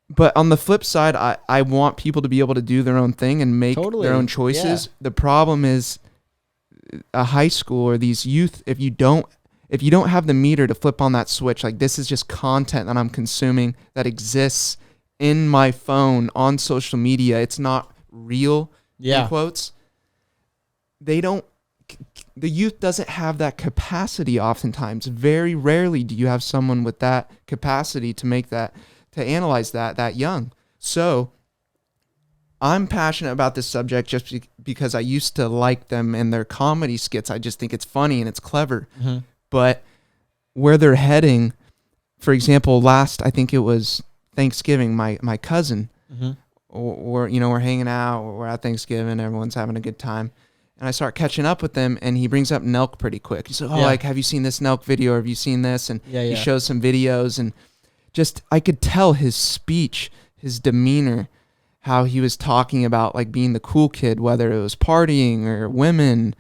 But on the flip side, I want people to be able to do their own thing and make their own choices. Yeah. The problem is a high school or these youth, if you don't have the meter to flip on that switch, like, this is just content that I'm consuming that exists in my phone on social media, it's not real, in quotes. The youth doesn't have that capacity oftentimes. Very rarely do you have someone with that capacity to make that, to analyze that young. So I'm passionate about this subject just because I used to like them and their comedy skits. I just think it's funny and it's clever. But where they're heading, for example, I think it was Thanksgiving, my cousin, or we're hanging out, we're at Thanksgiving, everyone's having a good time, and I start catching up with them, and he brings up Nelk pretty quick. He's like, like, have you seen this Nelk video, or have you seen this? And he shows some videos, and just, I could tell his speech, his demeanor, how he was talking about, like, being the cool kid, whether it was partying or women.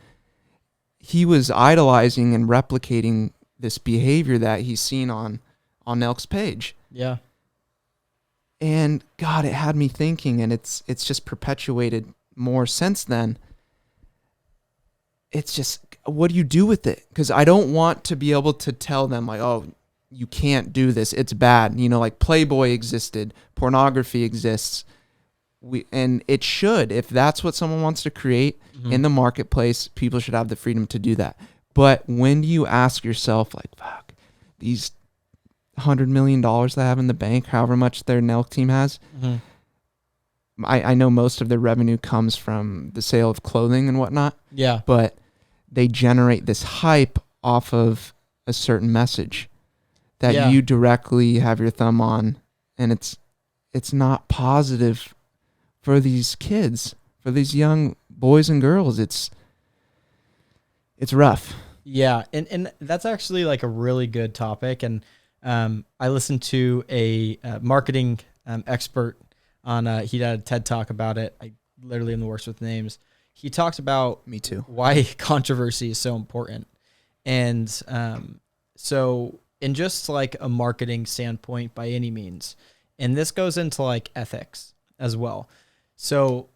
He was idolizing and replicating this behavior that he's seen on Nelk's page. Yeah. And God, it had me thinking, and it's just perpetuated more since then. It's just, what do you do with it? Because I don't want to be able to tell them, like, oh, you can't do this, it's bad. You know, like, Playboy existed, pornography exists. And it should, if that's what someone wants to create in the marketplace, people should have the freedom to do that. But when do you ask yourself, like, fuck, these $100 million they have in the bank, however much their Nelk team has, I know most of their revenue comes from the sale of clothing and whatnot, Yeah. but they generate this hype off of a certain message that Yeah. you directly have your thumb on, and it's not positive for these kids, for these young boys and girls. It's rough. Yeah, and that's actually like a really good topic. And I listened to a marketing expert on he did a TED talk about it. I literally am the worst with names. He talks about Me too. why controversy is so important. And so in just like a marketing standpoint by any means, and this goes into like ethics as well. So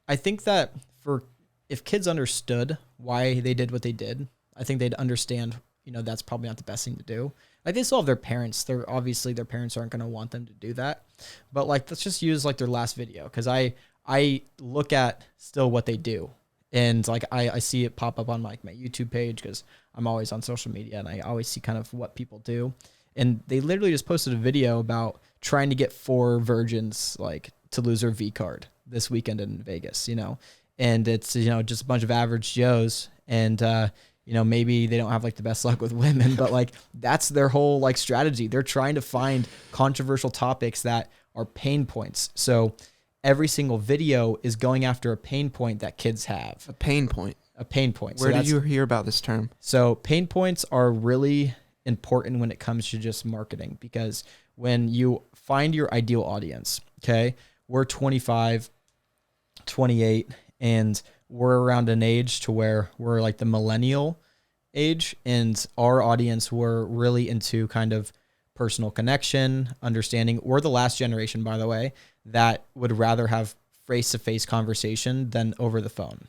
I think that if kids understood why they did what they did, I think they'd understand, that's probably not the best thing to do. Like they still have their parents. Obviously their parents aren't going to want them to do that. But like, let's just use like their last video. Cause I look at still what they do. And like, I see it pop up on like my YouTube page cause I'm always on social media and I always see kind of what people do. And they literally just posted a video about trying to get 4 virgins like to lose their V card this weekend in Vegas, and it's, just a bunch of average Joes. And, maybe they don't have like the best luck with women, but like that's their whole like strategy. They're trying to find controversial topics that are pain points. So every single video is going after a pain point that kids have. A pain point. A pain point. Where did you hear about this term? So pain points are really important when it comes to just marketing, because when you find your ideal audience, okay, we're 25, 28, and we're around an age to where we're like the millennial age, and our audience were really into kind of personal connection, understanding. We're the last generation, by the way, that would rather have face-to-face conversation than over the phone.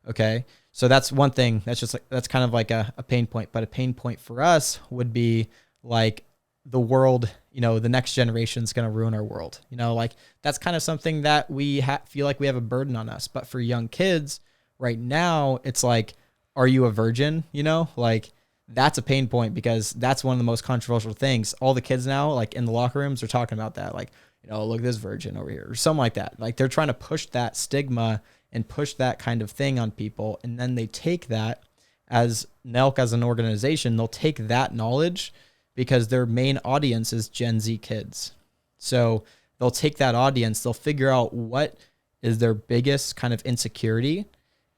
Okay. So that's one thing. That's kind of like a pain point, but a pain point for us would be like the world, the next generation is going to ruin our world. Like that's kind of something that we feel like we have a burden on us. But for young kids right now, it's like, are you a virgin? Like that's a pain point, because that's one of the most controversial things. All the kids now, like in the locker rooms, are talking about that. Like, look at this virgin over here or something like that. Like they're trying to push that stigma and push that kind of thing on people. And then they take that as Nelk, as an organization, they'll take that knowledge, because their main audience is Gen Z kids. So they'll take that audience, they'll figure out what is their biggest kind of insecurity,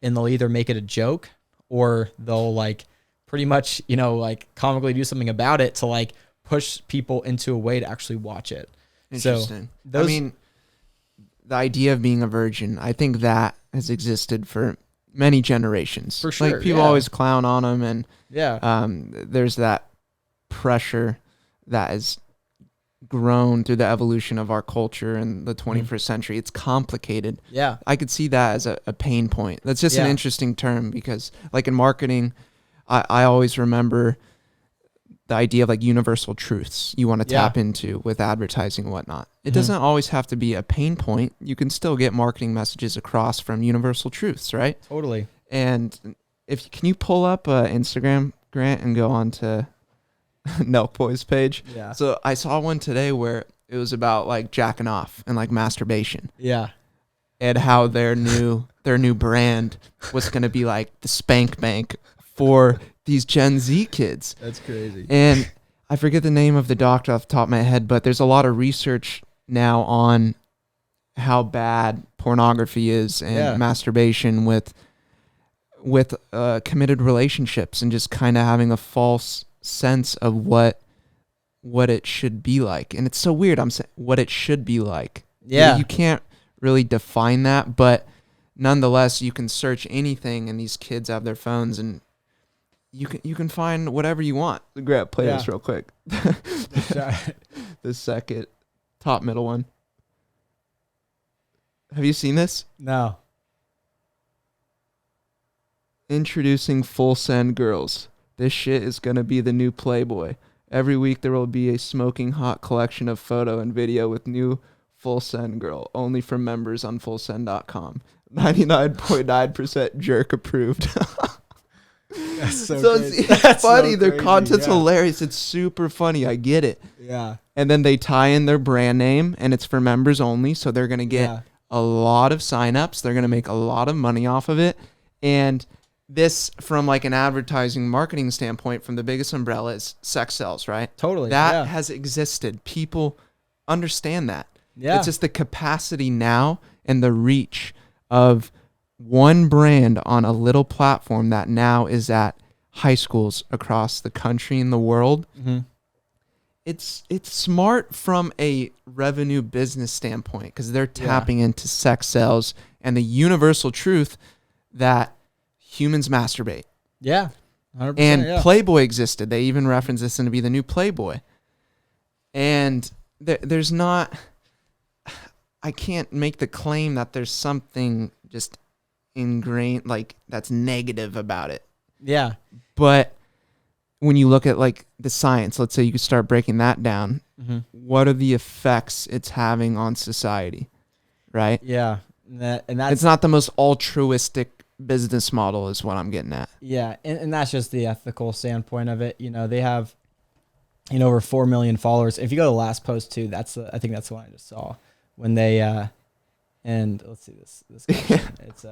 and they'll either make it a joke, or they'll like pretty much, like comically do something about it to like push people into a way to actually watch it. Interesting. So the idea of being a virgin, I think that has existed for many generations. For sure. Like people always clown on them, and there's that pressure that has grown through the evolution of our culture in the 21st century. It's complicated. Yeah. I could see that as a pain point. That's just an interesting term, because like in marketing, I always remember the idea of like universal truths you want to tap into with advertising and whatnot. It doesn't always have to be a pain point. You can still get marketing messages across from universal truths, right? Totally. And can you pull up Instagram, Grant, and go on to Nelk Boys page? Yeah. So I saw one today where it was about like jacking off and like masturbation. Yeah. And how their new brand was going to be like the spank bank for these Gen Z kids. That's crazy. And I forget the name of the doctor off the top of my head, but there's a lot of research now on how bad pornography is and masturbation with committed relationships, and just kind of having a false sense of what it should be like. And it's so weird. I'm saying what it should be like. Yeah. You can't really define that, but nonetheless, you can search anything, and these kids have their phones, and you can find whatever you want. Grab, play this real quick. The second top middle one. Have you seen this? No. Introducing Full Send Girls. This shit is gonna be the new Playboy. Every week there will be a smoking hot collection of photo and video with new Full Send Girl, only for members on fullsend.com. 99.9% jerk approved. That's so crazy. It's funny. Their content's hilarious. It's super funny. I get it. Yeah. And then they tie in their brand name, and it's for members only, so they're going to get a lot of signups. They're going to make a lot of money off of it. And this, from like an advertising marketing standpoint, from the biggest umbrella, is sex sells, right? Totally. That has existed. People understand that. Yeah. It's just the capacity now and the reach of one brand on a little platform that now is at high schools across the country and the world. Mm-hmm. It's smart from a revenue business standpoint because they're tapping into sex sales and the universal truth that humans masturbate. Yeah. 100%, and Playboy existed. They even reference this to be the new Playboy. And there's not, I can't make the claim that there's something just ingrained, like that's negative about it. Yeah. But when you look at like the science, let's say you could start breaking that down, what are the effects it's having on society, right? Yeah. And that's, it's not the most altruistic business model is what I'm getting at. Yeah. And that's just the ethical standpoint of it. You know, they have, you know, over 4 million followers. If you go to the last post too, I think that's the one I just saw when they, and let's see this it's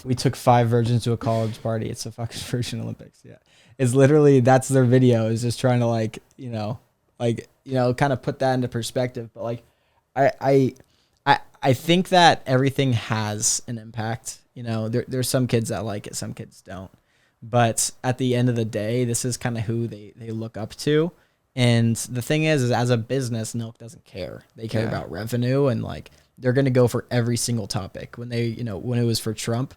we took 5 virgins to a college party. It's a fucking Virgin Olympics. Yeah. It's literally, that's their video, is just trying to like, kind of put that into perspective. But like, I think that everything has an impact. You know, there's some kids that like it, some kids don't. But at the end of the day, this is kind of who they look up to. And the thing is as a business, Milk doesn't care. They care about revenue, and like they're going to go for every single topic. When they, when it was for Trump,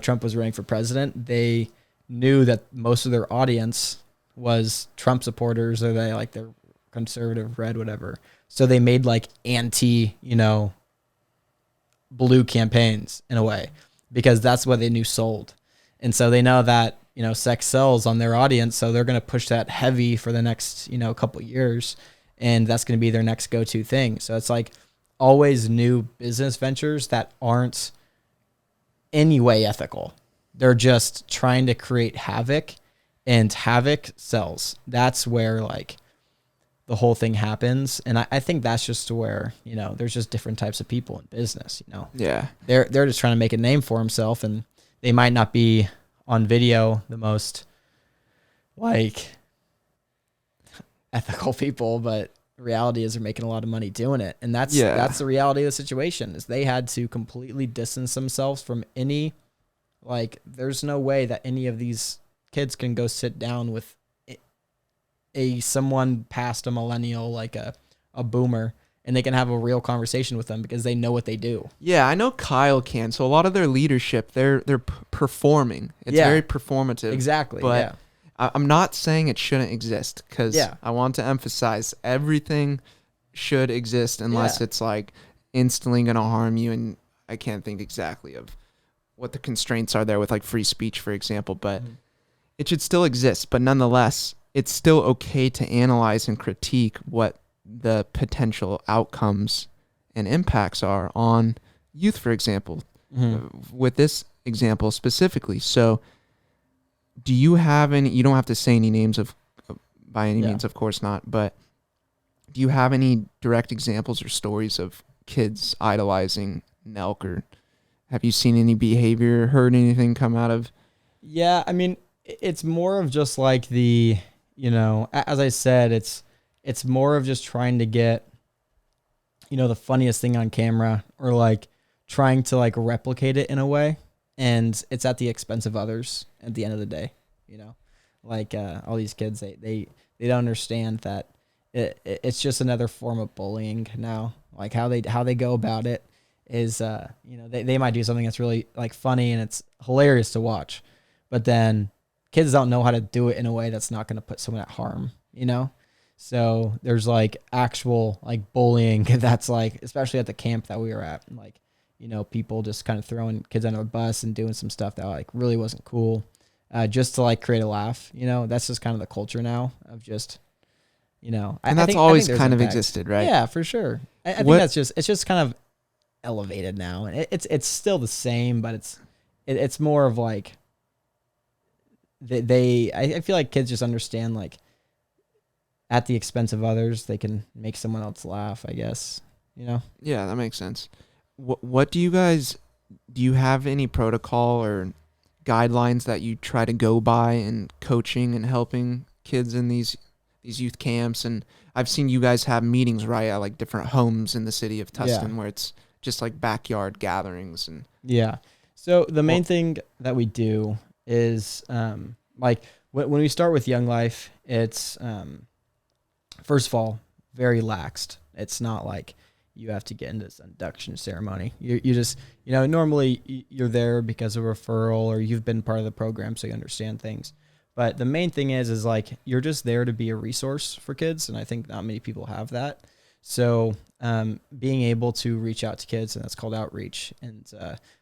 Trump was running for president, they knew that most of their audience was Trump supporters, or they're conservative, red, whatever. So they made like anti, blue campaigns in a way, because that's what they knew sold. And so they know that, sex sells on their audience. So they're going to push that heavy for the next, couple years. And that's going to be their next go-to thing. So it's like always new business ventures that aren't any way ethical. They're just trying to create havoc, and havoc sells. That's where like the whole thing happens. And I think that's just where, there's just different types of people in business, Yeah. They're just trying to make a name for himself, and they might not be on video the most like ethical people, but the reality is they're making a lot of money doing it. And that's the reality of the situation, is they had to completely distance themselves from any, like, there's no way that any of these kids can go sit down with someone past a millennial, like a boomer, and they can have a real conversation with them because they know what they do. Yeah, I know Kyle can. So a lot of their leadership, they're performing. It's very performative. Exactly. But I'm not saying it shouldn't exist, because I want to emphasize everything should exist unless it's like instantly going to harm you. And I can't think exactly of what the constraints are there with like free speech, for example, but it should still exist. But nonetheless, it's still okay to analyze and critique what the potential outcomes and impacts are on youth, for example, with this example specifically. So do you have any, you don't have to say any names by any means, of course not, but do you have any direct examples or stories of kids idolizing Nelk, or have you seen any behavior, heard anything come out of? Yeah. I mean, it's more of just like the, as I said, it's more of just trying to get, the funniest thing on camera, or like trying to like replicate it in a way. And it's at the expense of others at the end of the day, like all these kids, they don't understand that it's just another form of bullying now. Like how they go about it is, they might do something that's really like funny and it's hilarious to watch, but then kids don't know how to do it in a way that's not going to put someone at harm, So there's like actual like bullying that's like, especially at the camp that we were at, like, people just kind of throwing kids under the bus and doing some stuff that like really wasn't cool, just to like create a laugh. That's just kind of the culture now of just, and that's always kind of existed, right? Yeah, for sure. I think it's just kind of elevated now, and it's still the same, but it's more of like I feel like kids just understand, like, at the expense of others, they can make someone else laugh, I guess, Yeah, that makes sense. What do you have any protocol or guidelines that you try to go by in coaching and helping kids in these youth camps? And I've seen you guys have meetings, right, at like different homes in the city of Tustin where it's just like backyard gatherings. And Yeah. So the main thing that we do is like when we start with Younglife, it's first of all very laxed. It's not like you have to get into this induction ceremony. You just, normally you're there because of referral or you've been part of the program, so you understand things. But the main thing is like you're just there to be a resource for kids, and I think not many people have that. So being able to reach out to kids, and that's called outreach, and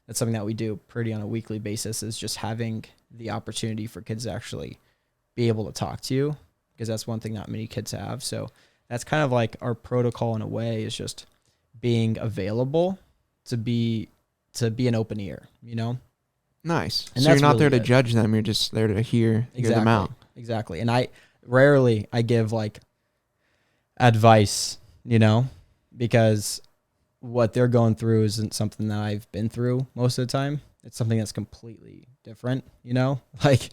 that's something that we do pretty on a weekly basis, is just having the opportunity for kids to actually be able to talk to you, because that's one thing not many kids have. So that's kind of like our protocol in a way, is just being available to be an open ear, Nice. And so you're not really there to good. judge them. You're just there to hear them out. Exactly. And I give like advice, because what they're going through isn't something that I've been through most of the time. It's something that's completely different, like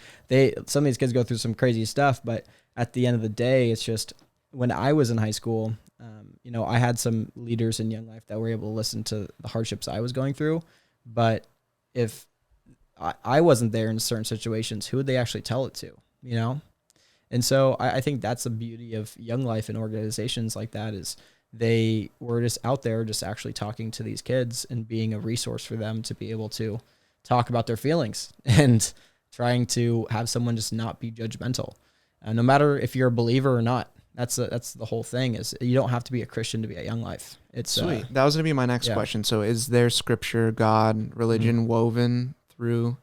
some of these kids go through some crazy stuff, but at the end of the day, it's just when I was in high school, I had some leaders in Younglife that were able to listen to the hardships I was going through. But if I wasn't there in certain situations, who would they actually tell it to, And so I think that's the beauty of Younglife and organizations like that, is they were just out there just actually talking to these kids and being a resource for them to be able to talk about their feelings and trying to have someone just not be judgmental. No matter if you're a believer or not. That's the whole thing, is you don't have to be a Christian to be at Younglife. It's sweet. That was going to be my next question. So is there scripture, God, religion woven through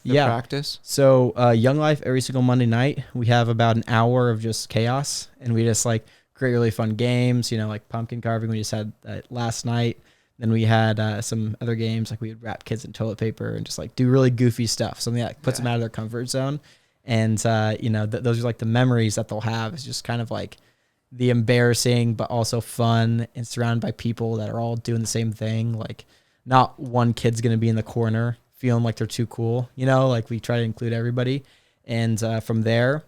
the practice? So Younglife, every single Monday night, we have about an hour of just chaos, and we just like create really fun games, like pumpkin carving. We just had that last night. Then we had some other games, like we would wrap kids in toilet paper and just like do really goofy stuff, something that puts them out of their comfort zone. And, those are like the memories that they'll have. It's just kind of like the embarrassing, but also fun, and surrounded by people that are all doing the same thing. Like not one kid's going to be in the corner feeling like they're too cool, like we try to include everybody. And from there,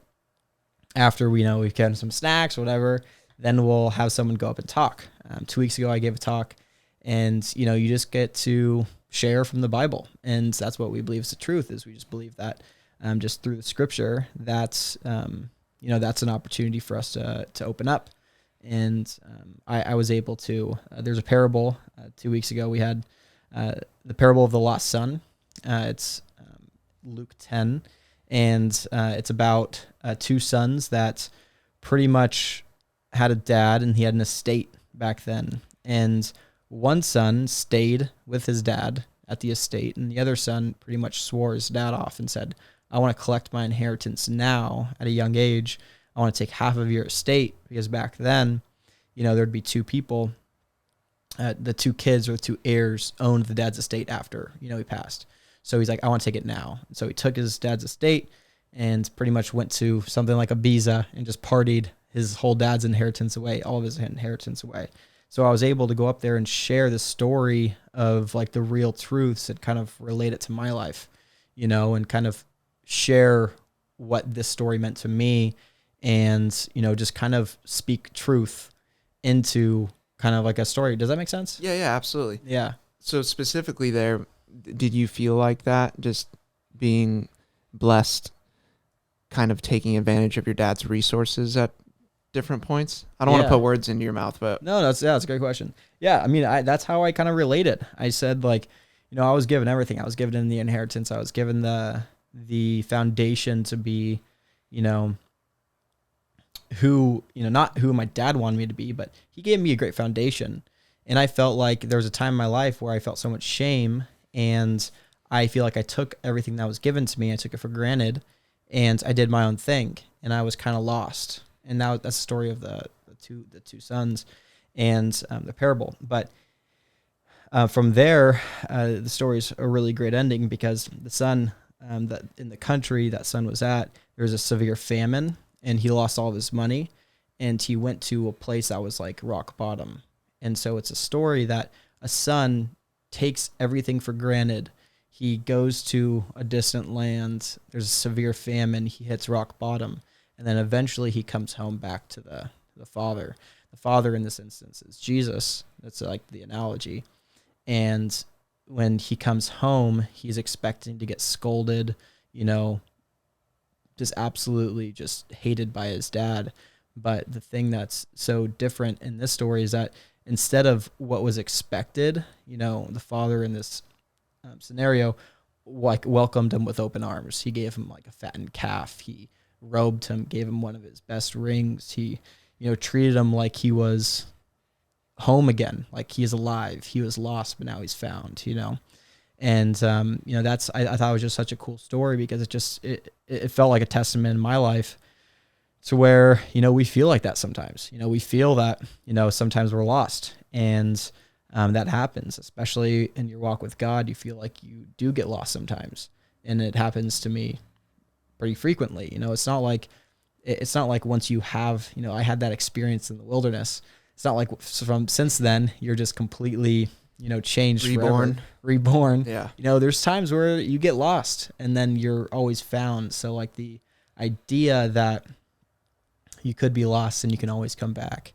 after we've gotten some snacks or whatever, then we'll have someone go up and talk. 2 weeks ago, I gave a talk, and, you just get to share from the Bible. And that's what we believe is the truth, is we just believe that just through the scripture, that's that's an opportunity for us to open up. And I was able to, there's a parable. 2 weeks ago, we had the parable of the lost son. It's Luke 10, and it's about two sons that pretty much had a dad, and he had an estate back then. And one son stayed with his dad at the estate, and the other son pretty much swore his dad off and said, I want to collect my inheritance now at a young age. I want to take half of your estate, because back then, there'd be two people. The two kids or the two heirs owned the dad's estate after, he passed. So he's like, I want to take it now. So he took his dad's estate and pretty much went to something like Ibiza and just partied his whole dad's inheritance away, all of his inheritance away. So I was able to go up there and share the story of like the real truths and kind of relate it to my life, and kind of share what this story meant to me, and, just kind of speak truth into kind of like a story. Does that make sense? Yeah, absolutely. Yeah. So specifically there, did you feel like that, just being blessed, kind of taking advantage of your dad's resources at different points? I don't want to put words into your mouth, but no, that's a great question. Yeah. I mean, that's how I kind of relate it. I said, like, I was given everything. I was given the inheritance. I was given the foundation to be, who, not who my dad wanted me to be, but he gave me a great foundation. And I felt like there was a time in my life where I felt so much shame, and I feel like I took everything that was given to me. I took it for granted, and I did my own thing, and I was kind of lost. And now that's the story of the two sons and the parable. But from there, the story's a really great ending, because the son that in the country that son was at, there was a severe famine, and he lost all of his money, and he went to a place that was like rock bottom. And so it's a story that a son takes everything for granted. He goes to a distant land. There's a severe famine. He hits rock bottom. And then eventually he comes home back to the Father. The Father in this instance is Jesus. That's like the analogy. And when he comes home, he's expecting to get scolded, just absolutely just hated by his dad. But the thing that's so different in this story is that instead of what was expected, the father in this scenario, like, welcomed him with open arms. He gave him like a fattened calf. He robed him, gave him one of his best rings. He, treated him like he was home again, like he is alive. He was lost, but now he's found, And, that's, I thought it was just such a cool story because it felt like a testament in my life to where, we feel like that sometimes. We feel that, sometimes we're lost. And that happens, especially in your walk with God. You feel like you do get lost sometimes. And it happens to me pretty frequently. It's not like once you have, I had that experience in the wilderness. It's not like since then you're just completely, changed, reborn. Yeah. There's times where you get lost and then you're always found. So like the idea that you could be lost and you can always come back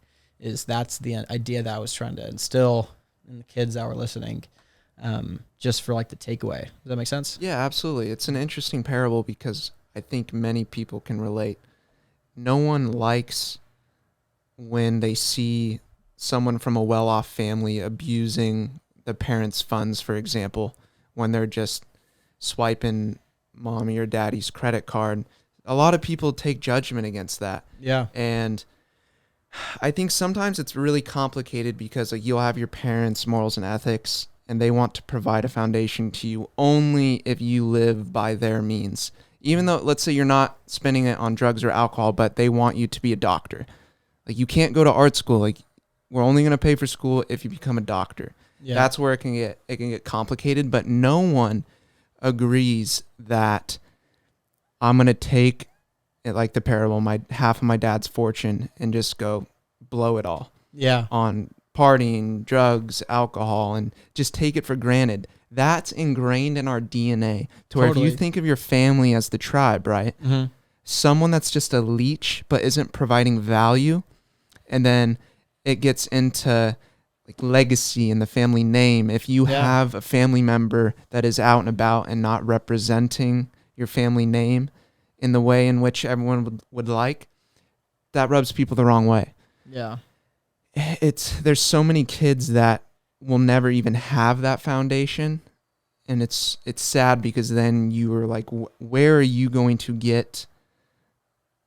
that's the idea that I was trying to instill in the kids that were listening, just for like the takeaway. Does that make sense? Yeah, absolutely. It's an interesting parable because I think many people can relate. No one likes when they see someone from a well-off family abusing the parents' funds, for example, when they're just swiping mommy or daddy's credit card. A lot of people take judgment against that. Yeah. And I think sometimes it's really complicated because you'll have your parents' morals and ethics, and they want to provide a foundation to you only if you live by their means. Even though, let's say you're not spending it on drugs or alcohol, but they want you to be a doctor. Like, you can't go to art school. Like, we're only going to pay for school if you become a doctor. Yeah. That's where it can get complicated, but no one agrees that I'm going to take it, like the parable, half of my dad's fortune and just go blow it all. Yeah. On partying, drugs, alcohol, and just take it for granted. That's ingrained in our DNA to where if you think of your family as the tribe, right? Mm-hmm. Someone that's just a leech but isn't providing value, and then it gets into like legacy and the family name. If you have a family member that is out and about and not representing your family name in the way in which everyone would like, that rubs people the wrong way. Yeah. There's so many kids that will never even have that foundation, and it's sad because then you are like, where are you going to get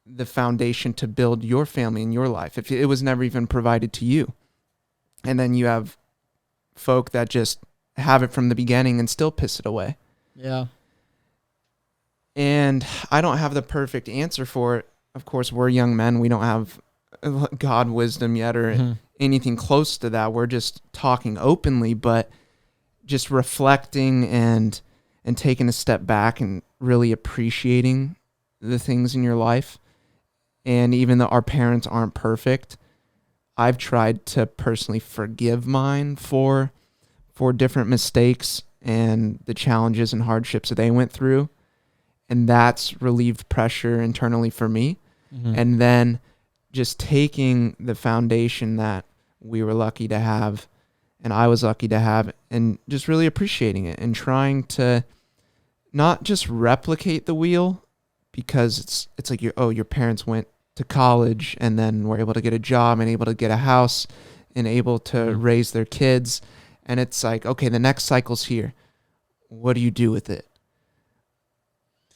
the foundation to build your family in your life if it was never even provided to you? And then you have folk that just have it from the beginning and still piss it away. Yeah. And I don't have the perfect answer for it. Of course, we're young men. We don't have God wisdom yet or anything close to that. We're just talking openly, but just reflecting and taking a step back and really appreciating the things in your life. And even though our parents aren't perfect, I've tried to personally forgive mine for different mistakes and the challenges and hardships that they went through. And that's relieved pressure internally for me. Mm-hmm. And then just taking the foundation that we were lucky to have and I was lucky to have and just really appreciating it and trying to not just replicate the wheel because it's like your parents went to college and then were able to get a job and able to get a house and able to raise their kids. And it's like, okay, the next cycle's here. What do you do with it?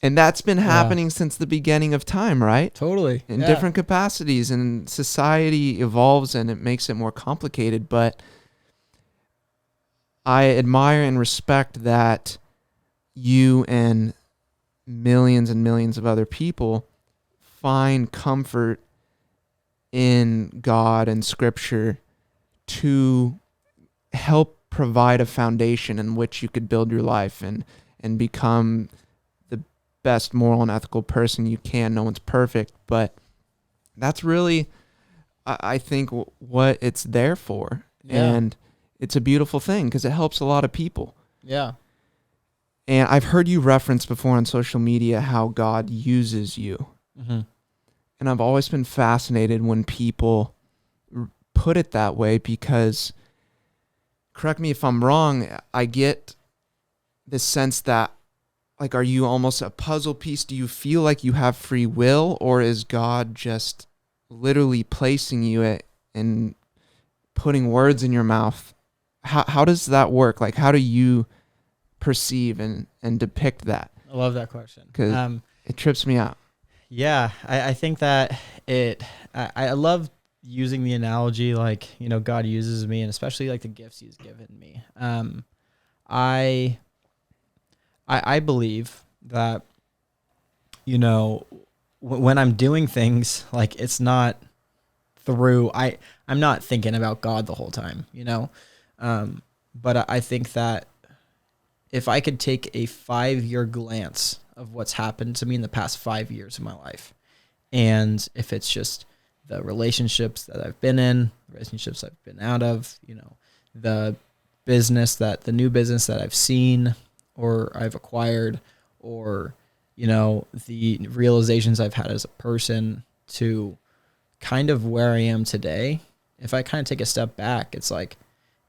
And that's been happening since the beginning of time, right? Totally. In different capacities, and society evolves and it makes it more complicated. But I admire and respect that you and millions of other people find comfort in God and Scripture to help provide a foundation in which you could build your life and become the best moral and ethical person you can. No one's perfect, but that's really, I think, what it's there for. Yeah. And it's a beautiful thing because it helps a lot of people. Yeah. And I've heard you reference before on social media how God uses you. Mm-hmm. And I've always been fascinated when people put it that way because, correct me if I'm wrong, I get this sense that, like, are you almost a puzzle piece? Do you feel like you have free will, or is God just literally placing you and putting words in your mouth? How does that work? Like, how do you perceive and depict that? I love that question. Because it trips me out. Yeah, I think that I love using the analogy, like, God uses me, and especially like the gifts he's given me. I believe that, when I'm doing things, like, it's not through, I'm not thinking about God the whole time, but I think that if I could take a 5-year glance of what's happened to me in the past 5 years of my life, and if it's just the relationships that I've been in, relationships I've been out of, the the new business that I've seen or I've acquired, or, the realizations I've had as a person to kind of where I am today. If I kind of take a step back, it's like,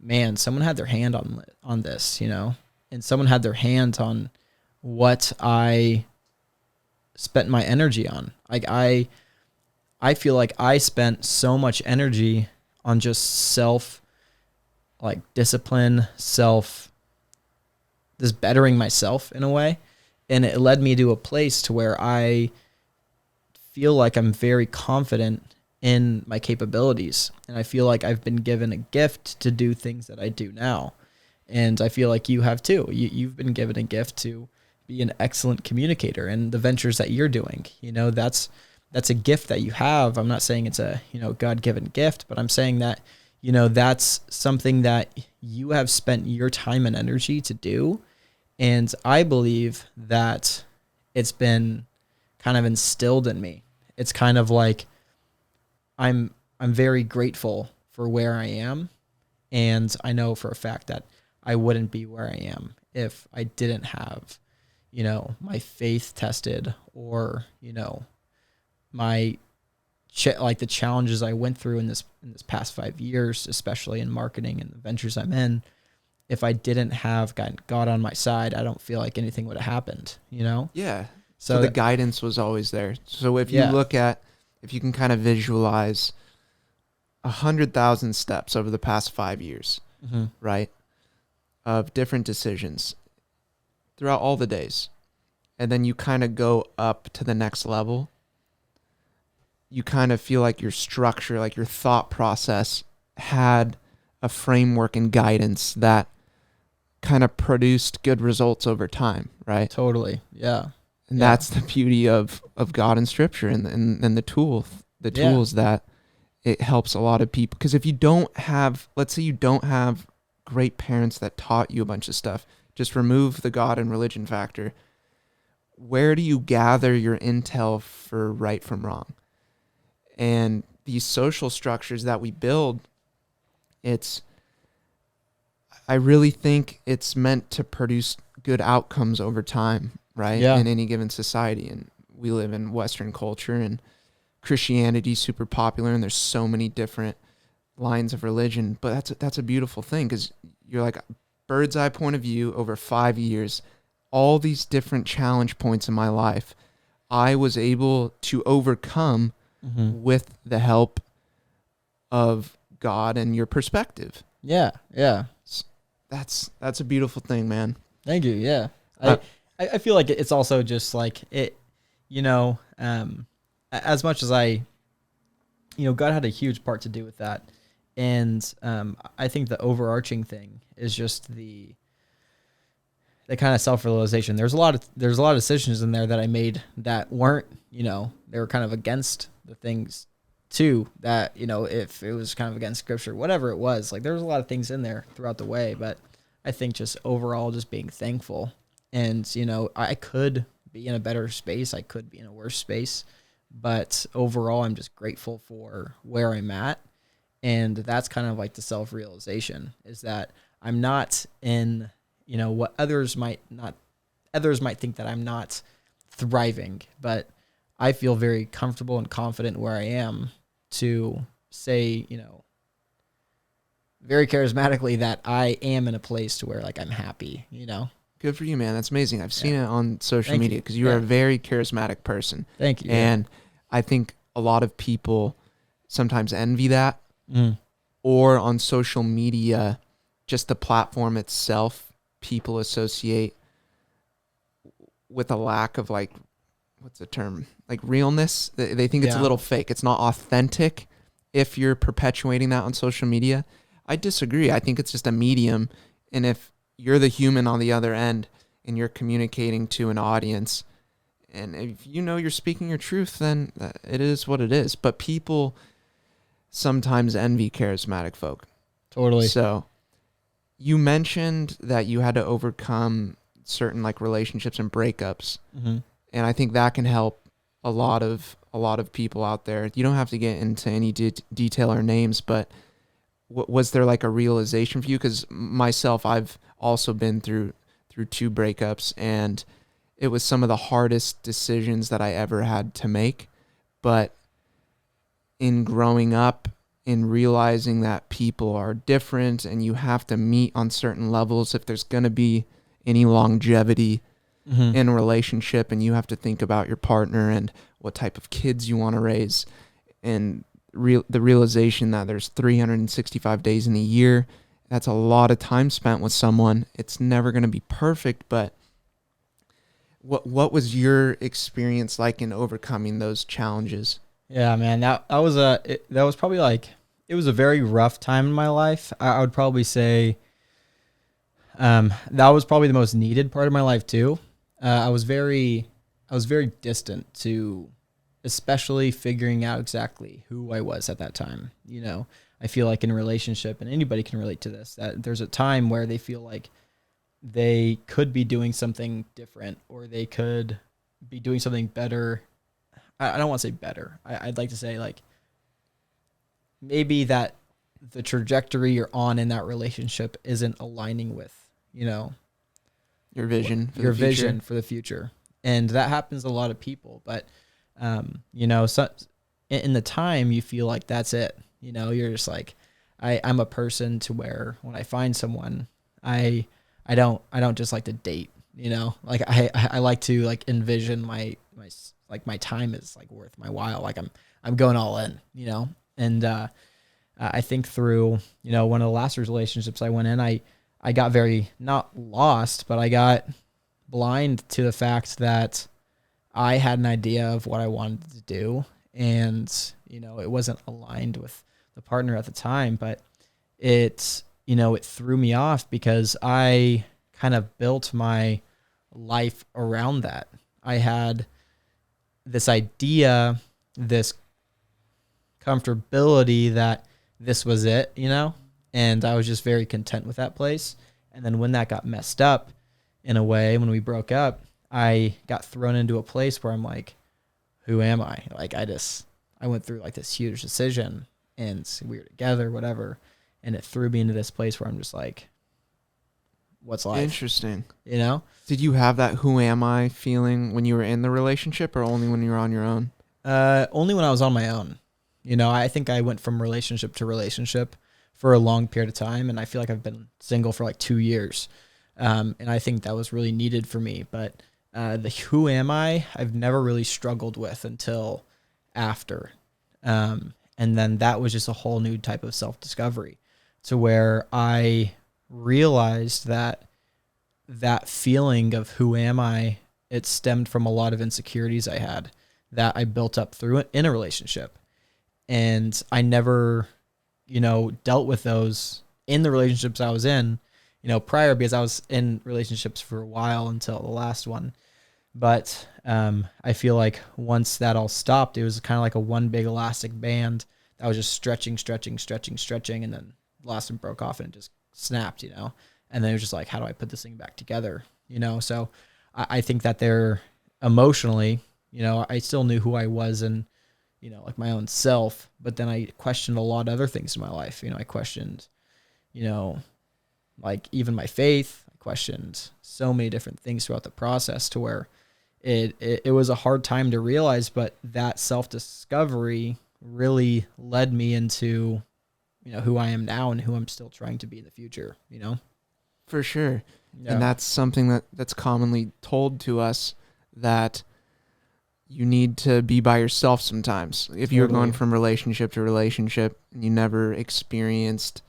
man, someone had their hand on this, and someone had their hand on what I spent my energy on. Like, I feel like I spent so much energy on just discipline, just bettering myself in a way. And it led me to a place to where I feel like I'm very confident in my capabilities. And I feel like I've been given a gift to do things that I do now. And I feel like you have too. You've been given a gift to be an excellent communicator, and the ventures that you're doing, that's a gift that you have. I'm not saying it's a, God-given gift, but I'm saying that, that's something that you have spent your time and energy to do. And I believe that it's been kind of instilled in me. It's kind of like I'm very grateful for where I am. And I know for a fact that I wouldn't be where I am if I didn't have, my faith tested, or, my the challenges I went through in this past 5 years, especially in marketing and the ventures I'm in. If I didn't have God on my side, I don't feel like anything would have happened, Yeah. So the guidance was always there. So if you if you can kind of visualize 100,000 steps over the past 5 years, mm-hmm. right, of different decisions throughout all the days, and then you kind of go up to the next level, you kind of feel like your structure, like your thought process had a framework and guidance that kind of produced good results over time, right? Totally. Yeah. And that's the beauty of God and Scripture, and the tools that it helps a lot of people. Because if you don't have, let's say you don't have great parents that taught you a bunch of stuff, just remove the God and religion factor, where do you gather your intel for right from wrong? And these social structures that we build, I really think it's meant to produce good outcomes over time, right? Yeah. In any given society. And we live in Western culture, and Christianity is super popular, and there's so many different lines of religion. But that's a beautiful thing, because you're like, bird's eye point of view over 5 years, all these different challenge points in my life, I was able to overcome mm-hmm. with the help of God and your perspective. Yeah. Yeah. That's a beautiful thing, man. Thank you. Yeah. I feel like it's also just like it, as much as God had a huge part to do with that. And I think the overarching thing is just the kind of self-realization. There's a lot of decisions in there that I made that weren't, they were kind of against the things too, that, if it was kind of against Scripture, whatever it was, like, there was a lot of things in there throughout the way. But I think just overall, just being thankful, and, I could be in a better space, I could be in a worse space, but overall I'm just grateful for where I'm at. And that's kind of like the self-realization, is that I'm not in, what others might think that I'm not thriving, but I feel very comfortable and confident where I am to say, very charismatically that I am in a place to where like I'm happy. Good for you, man. That's amazing. I've seen Yeah. it on social Thank media you. because you are a very charismatic person. Thank you. And I think a lot of people sometimes envy that, or on social media, just the platform itself, people associate with a lack of like, what's the term? Like realness. They think it's a little fake. It's not authentic if you're perpetuating that on social media. I disagree. I think it's just a medium. And if you're the human on the other end and you're communicating to an audience, and if you're speaking your truth, then it is what it is. But people sometimes envy charismatic folk. Totally. So you mentioned that you had to overcome certain like relationships and breakups. And I think that can help a lot of people out there. You don't have to get into any detail or names, but was there like a realization for you? Because myself, I've also been through 2 breakups, and it was some of the hardest decisions that I ever had to make. But in growing up, in realizing that people are different and you have to meet on certain levels if there's going to be any longevity in a relationship, and you have to think about your partner and what type of kids you want to raise, and the realization that there's 365 days in a year. That's a lot of time spent with someone. It's never going to be perfect, but what was your experience like in overcoming those challenges? Yeah, man, that was probably like, it was a very rough time in my life. I would probably say that was probably the most needed part of my life too. I was very distant to, especially figuring out exactly who I was at that time. I feel like in a relationship, and anybody can relate to this, that there's a time where they feel like they could be doing something different, or they could be doing something better. I don't want to say better. I'd like to say like maybe that the trajectory you're on in that relationship isn't aligning with, your vision for the future. And that happens to a lot of people, but so in the time you feel like that's it. You're just like, I'm a person to where when I find someone, I don't just like to date, like I like to like envision my time is like worth my while. Like I'm going all in, and I think through, one of the last relationships I went in, I got very, not lost, but I got blind to the fact that I had an idea of what I wanted to do, and, it wasn't aligned with the partner at the time, but it threw me off because I kind of built my life around that. I had this idea, this comfortability that this was it, and I was just very content with that place. And then when that got messed up in a way, when we broke up, I got thrown into a place where I'm like, who am I? Like, I went through like this huge decision, and we were together, whatever. And it threw me into this place where I'm just like, what's life? Interesting. Did you have that who am I feeling when you were in the relationship, or only when you were on your own? Only when I was on my own. I think I went from relationship to relationship for a long period of time, and I feel like I've been single for like 2 years. And I think that was really needed for me. But the who am I've never really struggled with until after. And then that was just a whole new type of self-discovery, to where I realized that feeling of who am I, it stemmed from a lot of insecurities I had that I built up through it in a relationship. And I never, dealt with those in the relationships I was in, prior, because I was in relationships for a while until the last one. But I feel like once that all stopped, it was kind of like a one big elastic band that was just stretching, and then the last one broke off and it just snapped, and then it was just like, how do I put this thing back together? So I think that they're emotionally, I still knew who I was, and like my own self, but then I questioned a lot of other things in my life. I questioned, like even my faith. I questioned so many different things throughout the process to where it was a hard time to realize, but that self-discovery really led me into, who I am now and who I'm still trying to be in the future, For sure. Yeah. And that's something that's commonly told to us, that you need to be by yourself sometimes. If you're going from relationship to relationship and you never experienced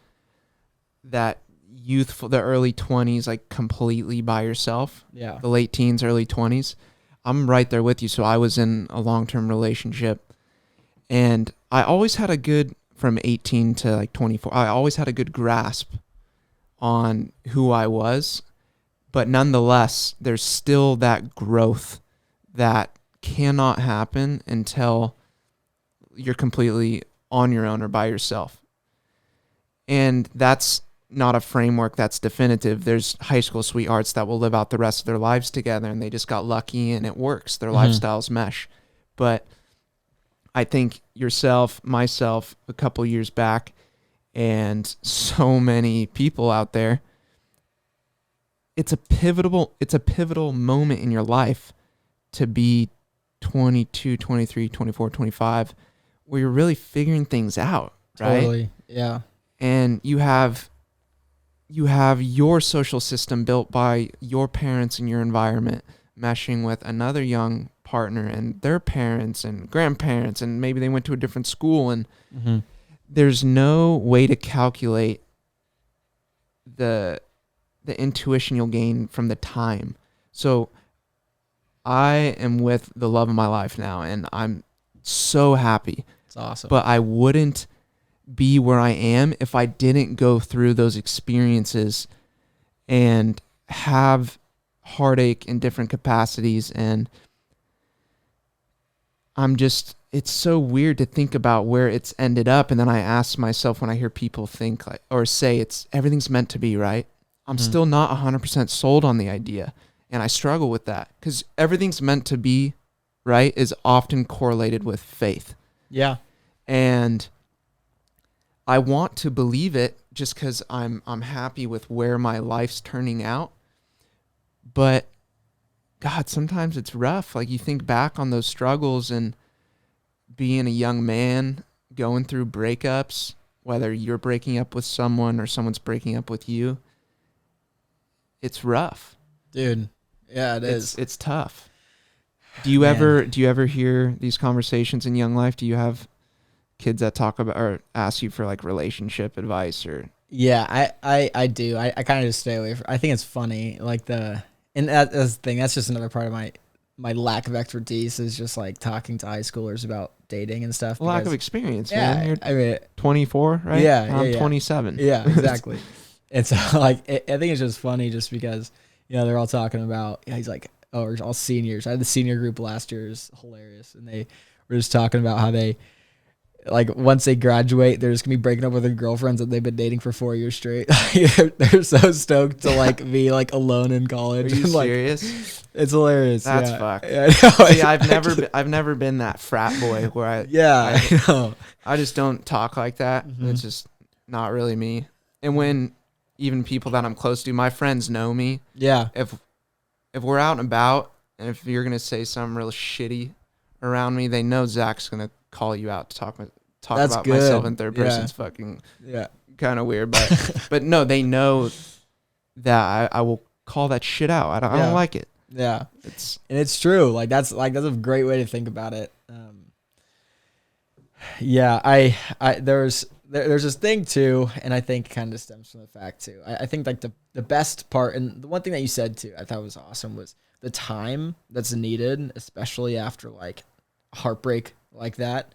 that the early 20s, like completely by yourself, Yeah. the late teens, early 20s, I'm right there with you. So I was in a long-term relationship, and I always had from 18 to like 24, I always had a good grasp on who I was, but nonetheless, there's still that growth that cannot happen until you're completely on your own or by yourself. And that's not a framework that's definitive. There's high school sweethearts that will live out the rest of their lives together, and they just got lucky and it works. Their lifestyles mesh. But I think myself, a couple years back, and so many people out there, it's a pivotal moment in your life to be 22, 23, 24, 25, where you're really figuring things out, right? Totally. Yeah. And you have your social system built by your parents and your environment meshing with another young partner and their parents and grandparents, and maybe they went to a different school, and there's no way to calculate the intuition you'll gain from the time. So I am with the love of my life now, and I'm so happy. It's awesome. But I wouldn't be where I am if I didn't go through those experiences and have heartache in different capacities. And it's so weird to think about where it's ended up. And then I ask myself, when I hear people think or say everything's meant to be, right? I'm still not 100% sold on the idea. And I struggle with that, because everything's meant to be, right, is often correlated with faith. Yeah. And I want to believe it just because I'm happy with where my life's turning out. But God, sometimes it's rough. Like, you think back on those struggles and being a young man going through breakups, whether you're breaking up with someone or someone's breaking up with you. It's rough. Dude. Yeah, it is. It's tough. Do you ever hear these conversations in Younglife? Do you have kids that talk about or ask you for like relationship advice? Or Yeah, I do. I kind of just stay away from. I think it's funny, like that's the thing. That's just another part of my lack of expertise, is just like talking to high schoolers about dating and stuff. Lack of experience, yeah, man. You're I mean, 24, right? Yeah, I'm 27. Yeah, exactly. And so like I think it's just funny, just because they're all talking about. He's like, oh, we're all seniors. I had the senior group last year. It was hilarious, and they were just talking about how they, like, once they graduate, they're just gonna be breaking up with their girlfriends that they've been dating for 4 years straight. They're so stoked to like be like alone in college. Are you like, serious? It's hilarious. That's yeah. fucked. Yeah, I know. See, I've never been that frat boy where I know. I just don't talk like that. It's just not really me. And when even people that I'm close to, my friends know me. Yeah. If we're out and about, and if you're gonna say something real shitty around me, they know Zach's gonna call you out to talk That's about good. myself in third person. Yeah. It's fucking Yeah. kind of weird, but no, they know that I will call that shit out. I don't like it. Yeah, it's true. Like that's a great way to think about it. I there's this thing too, and I think kind of stems from the fact too. I think like the best part, and the one thing that you said too, I thought was awesome, was the time that's needed, especially after like heartbreak like that.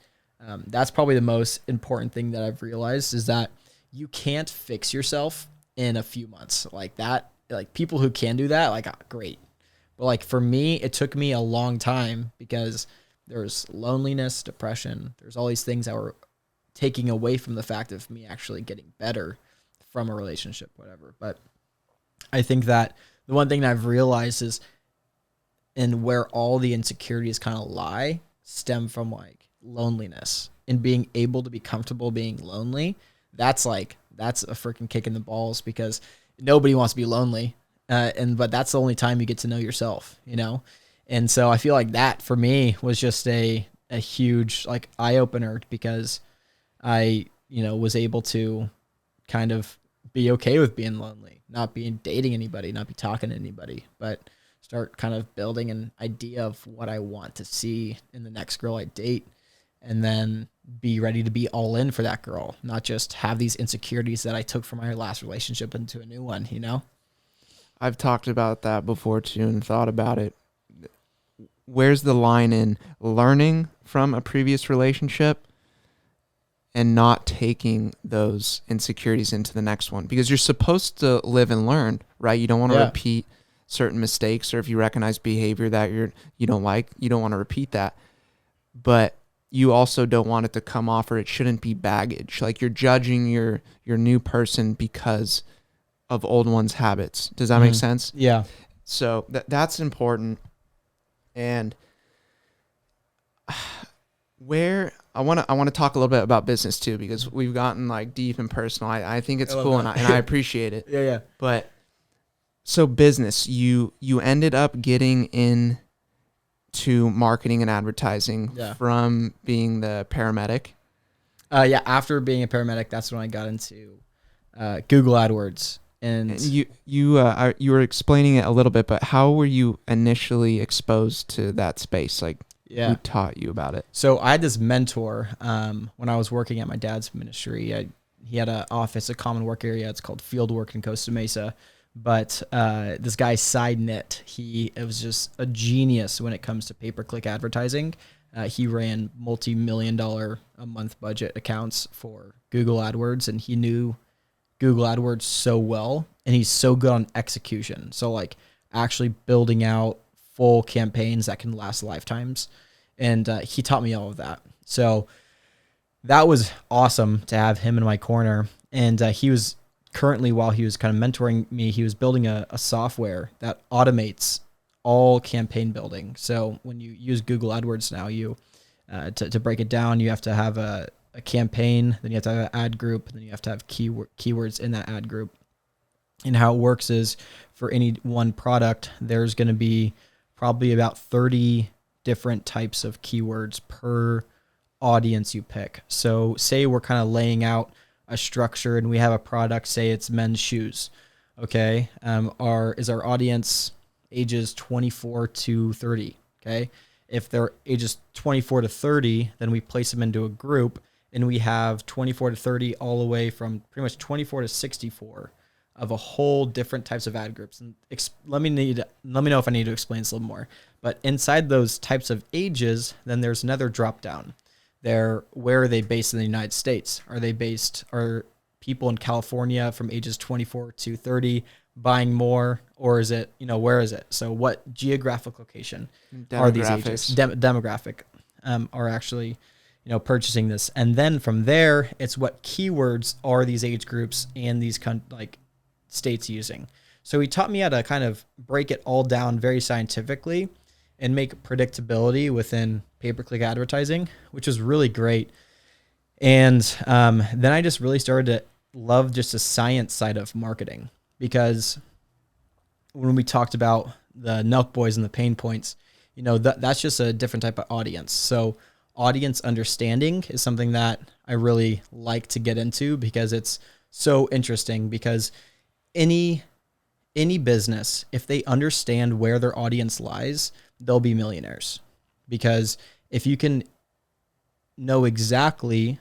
That's probably the most important thing that I've realized, is that you can't fix yourself in a few months like that. Like, people who can do that, like, great. But like, for me, it took me a long time, because there's loneliness, depression. There's all these things that were taking away from the fact of me actually getting better from a relationship, whatever. But I think that the one thing that I've realized is, and where all the insecurities kind of stem from like loneliness and being able to be comfortable being lonely. That's a freaking kick in the balls, because nobody wants to be lonely. But that's the only time you get to know yourself, you know? And so I feel like that for me was just a huge like eye opener, because I, was able to kind of be okay with being lonely, not being dating anybody, not be talking to anybody, but start kind of building an idea of what I want to see in the next girl I date, and then be ready to be all in for that girl, not just have these insecurities that I took from my last relationship into a new one, I've talked about that before too and thought about it. Where's the line in learning from a previous relationship and not taking those insecurities into the next one? Because you're supposed to live and learn, right? You don't want to repeat certain mistakes, or if you recognize behavior that you don't like, you don't want to repeat that. But you also don't want it to come off, or it shouldn't be baggage. Like you're judging your new person because of old one's habits. Does that make sense? Yeah. So that's important. And where I want to talk a little bit about business too, because we've gotten like deep and personal. I think it's cool, and I appreciate it. Yeah. But so business, you ended up getting in to marketing and advertising from being the paramedic. After being a paramedic, that's when I got into Google AdWords. And you were explaining it a little bit, but how were you initially exposed to that space? Like, who taught you about it? So I had this mentor when I was working at my dad's ministry. He had an office, a common work area. It's called Field Work in Costa Mesa. But this guy, Side Knit, it was just a genius when it comes to pay-per-click advertising. He ran multi-million-dollar a month budget accounts for Google AdWords, and he knew Google AdWords so well, and he's so good on execution. So like actually building out full campaigns that can last lifetimes. And he taught me all of that. So that was awesome to have him in my corner. And he was currently, while he was kind of mentoring me, he was building a software that automates all campaign building. So when you use Google AdWords now, to break it down, you have to have a campaign, then you have to have an ad group, and then you have to have keywords in that ad group. And how it works is, for any one product, there's going to be probably about 30 different types of keywords per audience you pick. So say we're kind of laying out a structure and we have a product, say it's men's shoes. Okay. Is our audience ages 24 to 30? Okay. If they're ages 24 to 30, then we place them into a group, and we have 24 to 30 all the way from pretty much 24 to 64 of a whole different types of ad groups. And let me know if I need to explain this a little more. But inside those types of ages, then there's another drop down. Where are they based in the United States? Are people in California from ages 24 to 30 buying more, or is it, where is it? So what geographic location are these ages? Demographic are actually, purchasing this. And then from there, it's what keywords are these age groups and these states using. So he taught me how to kind of break it all down very scientifically and make predictability within pay-per-click advertising, which is really great. And then I just really started to love just the science side of marketing, because when we talked about the Nelk Boys and the pain points, that's just a different type of audience. So audience understanding is something that I really like to get into, because it's so interesting. Because any business, if they understand where their audience lies, they'll be millionaires. Because if you can know exactly,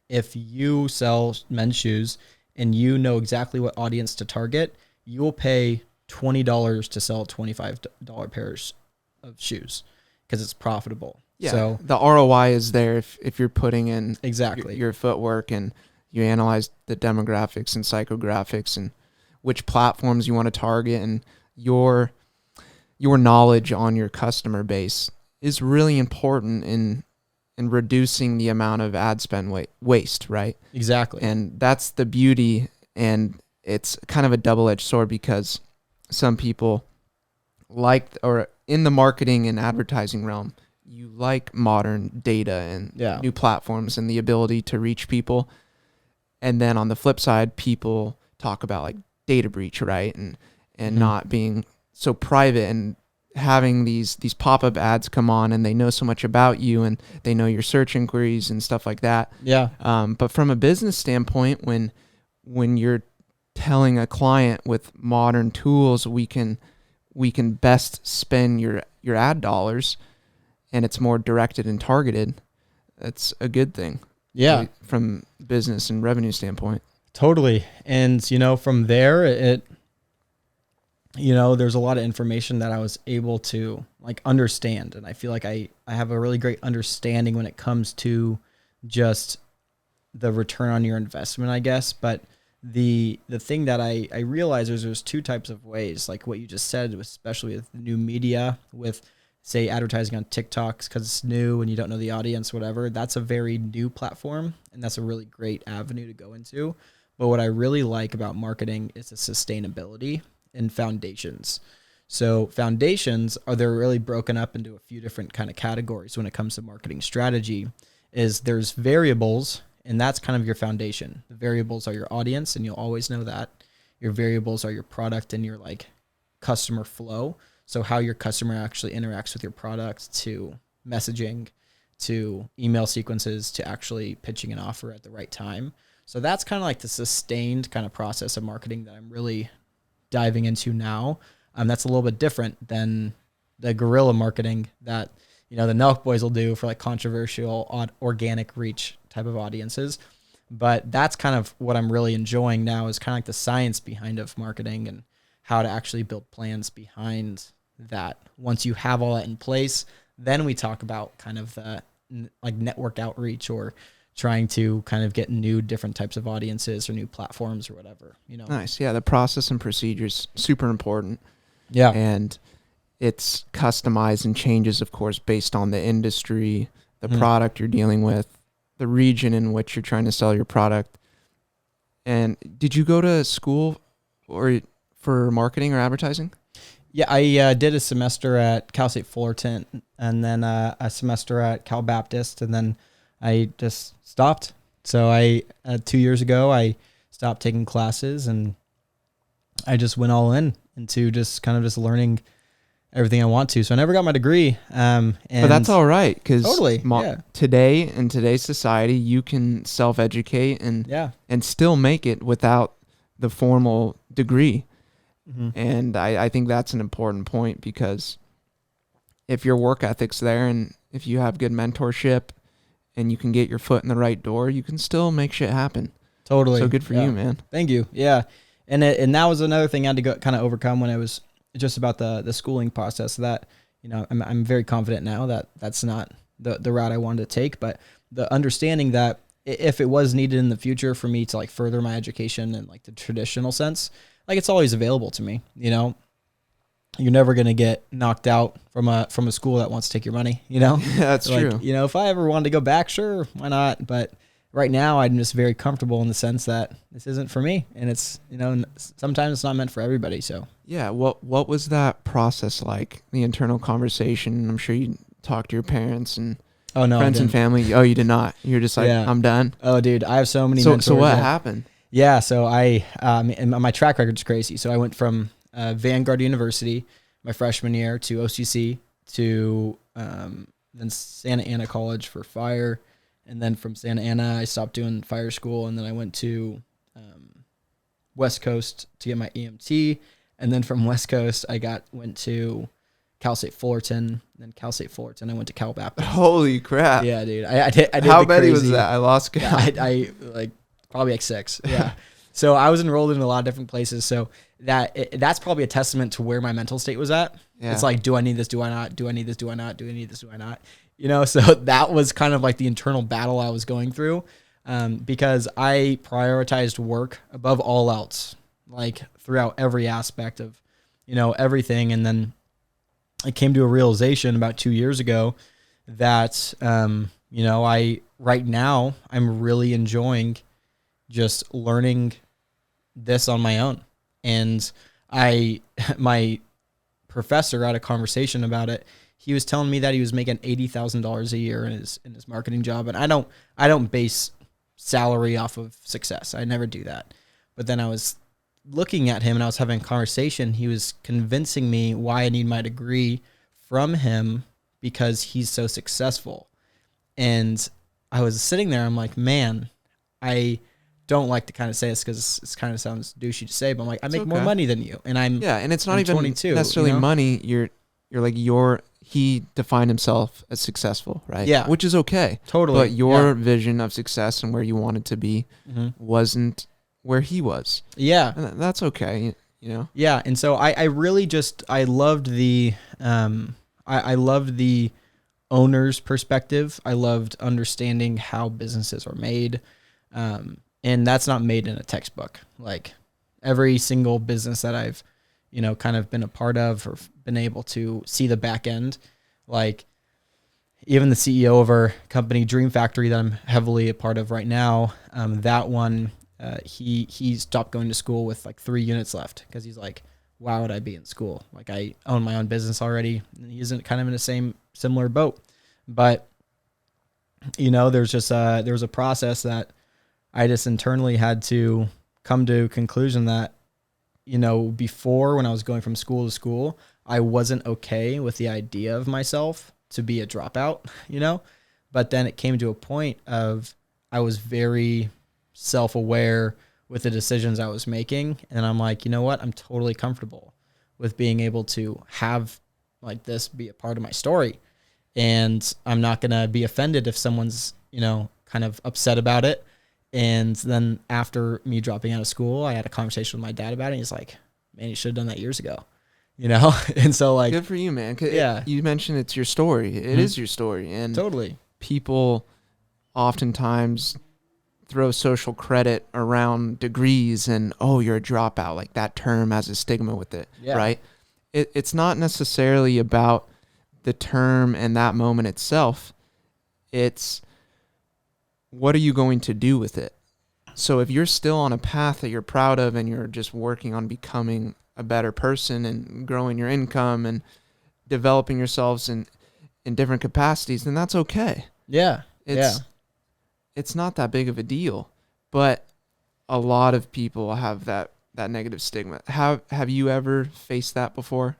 if you sell men's shoes and you know exactly what audience to target, you will pay $20 to sell $25 pairs of shoes, because it's profitable. Yeah, so the ROI is there if you're putting in exactly your footwork, and you analyze the demographics and psychographics and which platforms you want to target, and your knowledge on your customer base is really important in reducing the amount of ad spend waste, right? Exactly. And that's the beauty, and it's kind of a double-edged sword, because some people or in the marketing and advertising realm, you like modern data and new platforms and the ability to reach people. And then on the flip side, people talk about like data breach, right? And not being so private and having these pop-up ads come on, and they know so much about you and they know your search inquiries and stuff like that. Yeah. But from a business standpoint, when you're telling a client with modern tools, we can best spend your ad dollars, and it's more directed and targeted, that's a good thing. Yeah. Right, from business and revenue standpoint. Totally. And, from there, there's a lot of information that I was able to like understand. And I feel like I have a really great understanding when it comes to just the return on your investment, I guess. But the thing that I realized is there's two types of ways, like what you just said, especially with new media, with say advertising on TikToks because it's new and you don't know the audience, whatever. That's a very new platform, and that's a really great avenue to go into. But what I really like about marketing is the sustainability and foundations. So foundations they're really broken up into a few different kind of categories when it comes to marketing strategy. Is there's variables, and that's kind of your foundation. The variables are your audience, and you'll always know that. Your variables are your product and your like customer flow. So how your customer actually interacts with your product, to messaging, to email sequences, to actually pitching an offer at the right time. So that's kind of like the sustained kind of process of marketing that I'm really diving into now. That's a little bit different than the guerrilla marketing that, the Nelk Boys will do for like controversial, organic reach type of audiences. But that's kind of what I'm really enjoying now, is kind of like the science behind of marketing and how to actually build plans behind that. Once you have all that in place, then we talk about kind of the like network outreach, or trying to kind of get new different types of audiences or new platforms or whatever, Nice. Yeah. The process and procedures, super important. Yeah. And it's customized and changes, of course, based on the industry, the product you're dealing with, the region in which you're trying to sell your product. And did you go to school for marketing or advertising? Yeah, I did a semester at Cal State Fullerton, and then a semester at Cal Baptist, and then I just stopped. So 2 years ago, I stopped taking classes, and I just went all in into just kind of just learning everything I want to. So I never got my degree. But that's all right, because totally, today, in today's society, you can self-educate and still make it without the formal degree. And I think that's an important point, because if your work ethic's there and if you have good mentorship and you can get your foot in the right door, you can still make shit happen. Totally. So good for you, man. Thank you. Yeah. And that was another thing I had to go kind of overcome when it was just about the schooling process, that, I'm very confident now that that's not the route I wanted to take, but the understanding that if it was needed in the future for me to like further my education in like the traditional sense, like it's always available to me. You're never going to get knocked out from a school that wants to take your money, Yeah, that's like, true. If I ever wanted to go back, sure, why not? But right now I'm just very comfortable in the sense that this isn't for me, and it's, sometimes it's not meant for everybody. So yeah. What was that process like? The internal conversation? I'm sure you talked to your parents and friends and family. Oh, you did not. You're just like, I'm done. Oh, dude, I have so many mentors. So what happened? Yeah, so and my track record's crazy. So I went from Vanguard University my freshman year to OCC to then Santa Ana College for fire, and then from Santa Ana I stopped doing fire school, and then I went to West Coast to get my EMT, and then from West Coast I went to Cal State Fullerton, then Cal State Fullerton I went to Cal Baptist. Holy crap! Yeah, dude, I did. How many was that? I lost count. I like. Probably like 6. Yeah. So I was enrolled in a lot of different places. So that's probably a testament to where my mental state was at. Yeah. It's like, do I need this? Do I not? Do I need this? Do I not? Do I need this? Do I not? So that was kind of like the internal battle I was going through, because I prioritized work above all else, like throughout every aspect of, everything. And then I came to a realization about 2 years ago that, right now I'm really enjoying just learning this on my own. And my professor had a conversation about it. he was telling me that he was making $80,000 a year in his marketing job. And I don't base salary off of success. I never do that. But then I was looking at him and I was having a conversation. He was convincing me why I need my degree from him because he's so successful. And I was sitting there, I'm like, man, I don't like to kind of say this because it kind of sounds douchey to say, but I'm like, I make more money than you. And and it's not even 22, necessarily money. He defined himself as successful, right? Yeah. Which is okay. Totally. But your vision of success and where you wanted to be wasn't where he was. Yeah. And that's okay, Yeah. And so I really I loved I loved the owner's perspective. I loved understanding how businesses are made. And that's not made in a textbook. Like every single business that I've, kind of been a part of or been able to see the back end, like even the CEO of our company, Dream Factory, that I'm heavily a part of right now, that one, he stopped going to school with like 3 units left because he's like, why would I be in school? Like I own my own business already. And he isn't kind of in the similar boat. But, there's a process that I just internally had to come to a conclusion that, before when I was going from school to school, I wasn't okay with the idea of myself to be a dropout, but then it came to a point of I was very self-aware with the decisions I was making. And I'm like, you know what? I'm totally comfortable with being able to have like this be a part of my story. And I'm not going to be offended if someone's, kind of upset about it. And then after me dropping out of school, I had a conversation with my dad about it. And he's like, man, you should have done that years ago, And so like, good for you, man. Yeah. You mentioned it's your story. It is your story. And totally. People oftentimes throw social credit around degrees and, oh, you're a dropout. Like that term has a stigma with it, right? It's not necessarily about the term and that moment itself. It's what are you going to do with it? So if you're still on a path that you're proud of and you're just working on becoming a better person and growing your income and developing yourselves in different capacities, then that's okay. Yeah. It's not that big of a deal. But a lot of people have that negative stigma. Have you ever faced that before?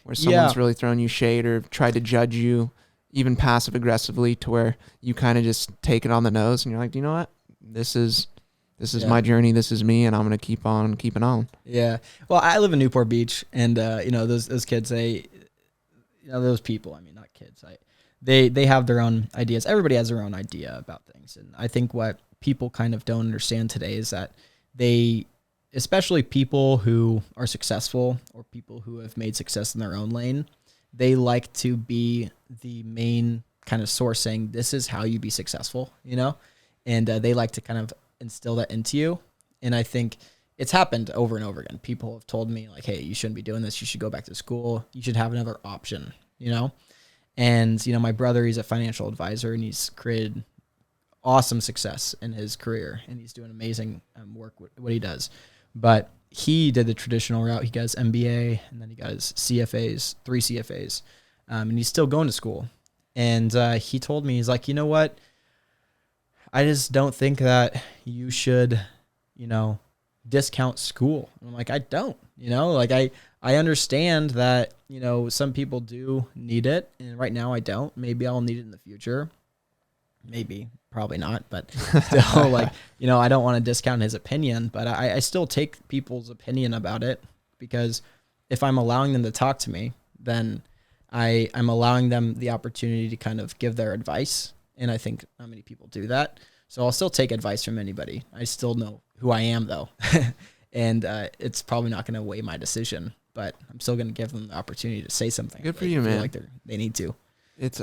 Where someone's really thrown you shade or tried to judge you, even passive aggressively, to where you kind of just take it on the nose and you're like, you know what? This is my journey. This is me, and I'm gonna keep on keeping on. Yeah. Well, I live in Newport Beach, and those kids, those people. I mean, not kids. They have their own ideas. Everybody has their own idea about things, and I think what people kind of don't understand today is that especially people who are successful or people who have made success in their own lane, they like to be the main kind of source saying, this is how you be successful, and they like to kind of instill that into you. And I think it's happened over and over again. People have told me like, hey, you shouldn't be doing this. You should go back to school. You should have another option, And, my brother, he's a financial advisor and he's created awesome success in his career and he's doing amazing work with what he does. But he did the traditional route. He got his MBA and then he got his CFAs, 3 CFAs, and he's still going to school. And he told me, he's like, you know what? I just don't think that you should, discount school. And I'm like, I don't, I understand that, some people do need it. And right now I don't. Maybe I'll need it in the future. Maybe, probably not, but still I don't want to discount his opinion, but I still take people's opinion about it because if I'm allowing them to talk to me, then I'm allowing them the opportunity to kind of give their advice. And I think not many people do that. So I'll still take advice from anybody. I still know who I am though. And it's probably not going to weigh my decision, but I'm still going to give them the opportunity to say something. Good for you, man. Like they need to.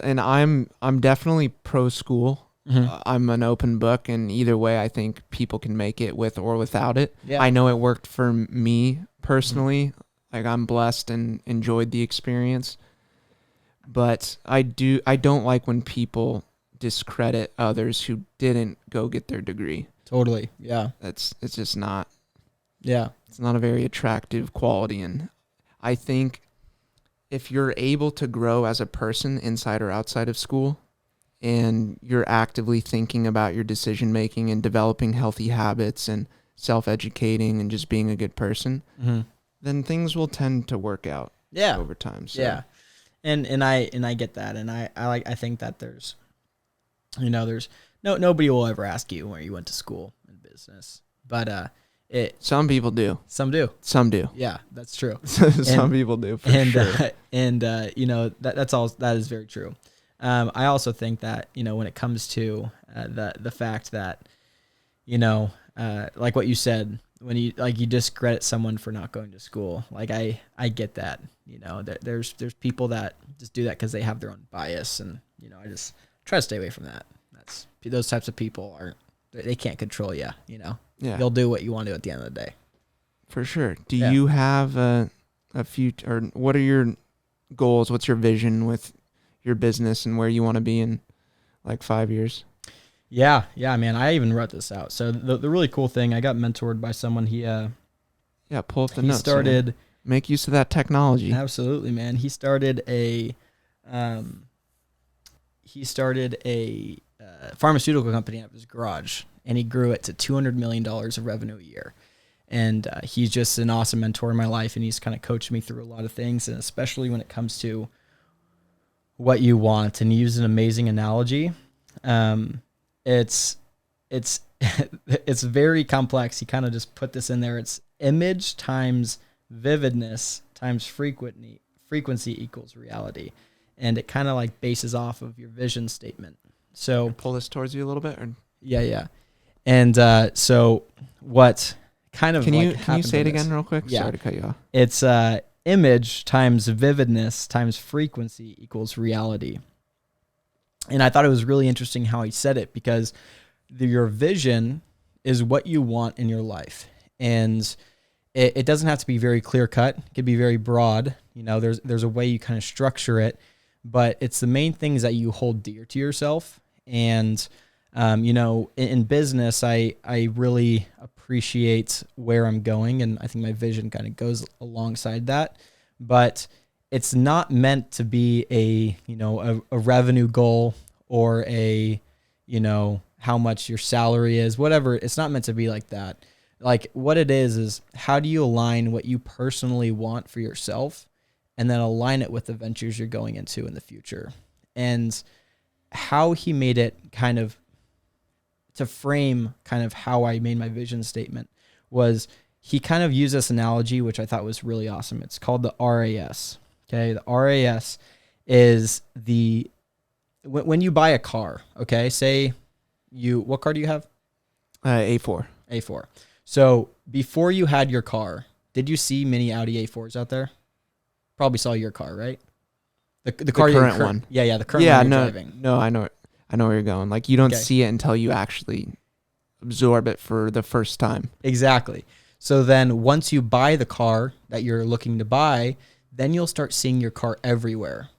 And I'm definitely pro school. Mm-hmm. I'm an open book, and either way, I think people can make it with or without it. Yeah. I know it worked for me personally. Mm-hmm. Like I'm blessed and enjoyed the experience. But I don't like when people discredit others who didn't go get their degree. Totally. Yeah. It's just not. Yeah. It's not a very attractive quality, and I think if you're able to grow as a person inside or outside of school, and you're actively thinking about your decision making and developing healthy habits and self-educating and just being a good person, then things will tend to work out over time. So. Yeah. And I get that. And I think that there's nobody will ever ask you where you went to school in business, but, some people do. Some do. Some do. Yeah, that's true. Some people do for sure. That is very true. I also think that, when it comes to the fact that, like what you said, when you discredit someone for not going to school, like I get that, there's people that just do that because they have their own bias, and I just try to stay away from that. Those types of people they can't control you, Yeah. You'll do what you want to do at the end of the day. For sure. Do you have a future, or what are your goals? What's your vision with your business and where you want to be in like 5 years? Yeah, man. I even wrote this out. So the really cool thing, I got mentored by someone. Pull up the notes. He started. Make use of that technology. Absolutely, man. He started a pharmaceutical company out of his garage, and he grew it to $200 million of revenue a year. And he's just an awesome mentor in my life, and he's kind of coached me through a lot of things, and especially when it comes to what you want. And he used an amazing analogy. It's it's very complex. He kind of just put this in there. It's image times vividness times frequency equals reality. And it kind of like bases off of your vision statement. So pull this towards you a little bit. Or? Yeah. And so what kind of can you say it again real quick? Yeah. Sorry to cut you off. It's image times vividness times frequency equals reality. And I thought it was really interesting how he said it, because your vision is what you want in your life. And it doesn't have to be very clear cut. It could be very broad. There's a way you kind of structure it, but it's the main things that you hold dear to yourself. And, in business, I really appreciate where I'm going. And I think my vision kind of goes alongside that, but it's not meant to be a revenue goal or how much your salary is, whatever. It's not meant to be like that. Like what it is how do you align what you personally want for yourself and then align it with the ventures you're going into in the future. And how he made it kind of to frame kind of how I made my vision statement was he kind of used this analogy, which I thought was really awesome. It's called the RAS. Okay. The RAS is when you buy a car, okay, what car do you have? A4. A4. So before you had your car, did you see many Audi A4s out there? Probably saw your car, right? The car current one. Yeah, the current one you're driving. No, I know where you're going. Like you don't see it until you actually absorb it for the first time. Exactly. So then once you buy the car that you're looking to buy, then you'll start seeing your car everywhere.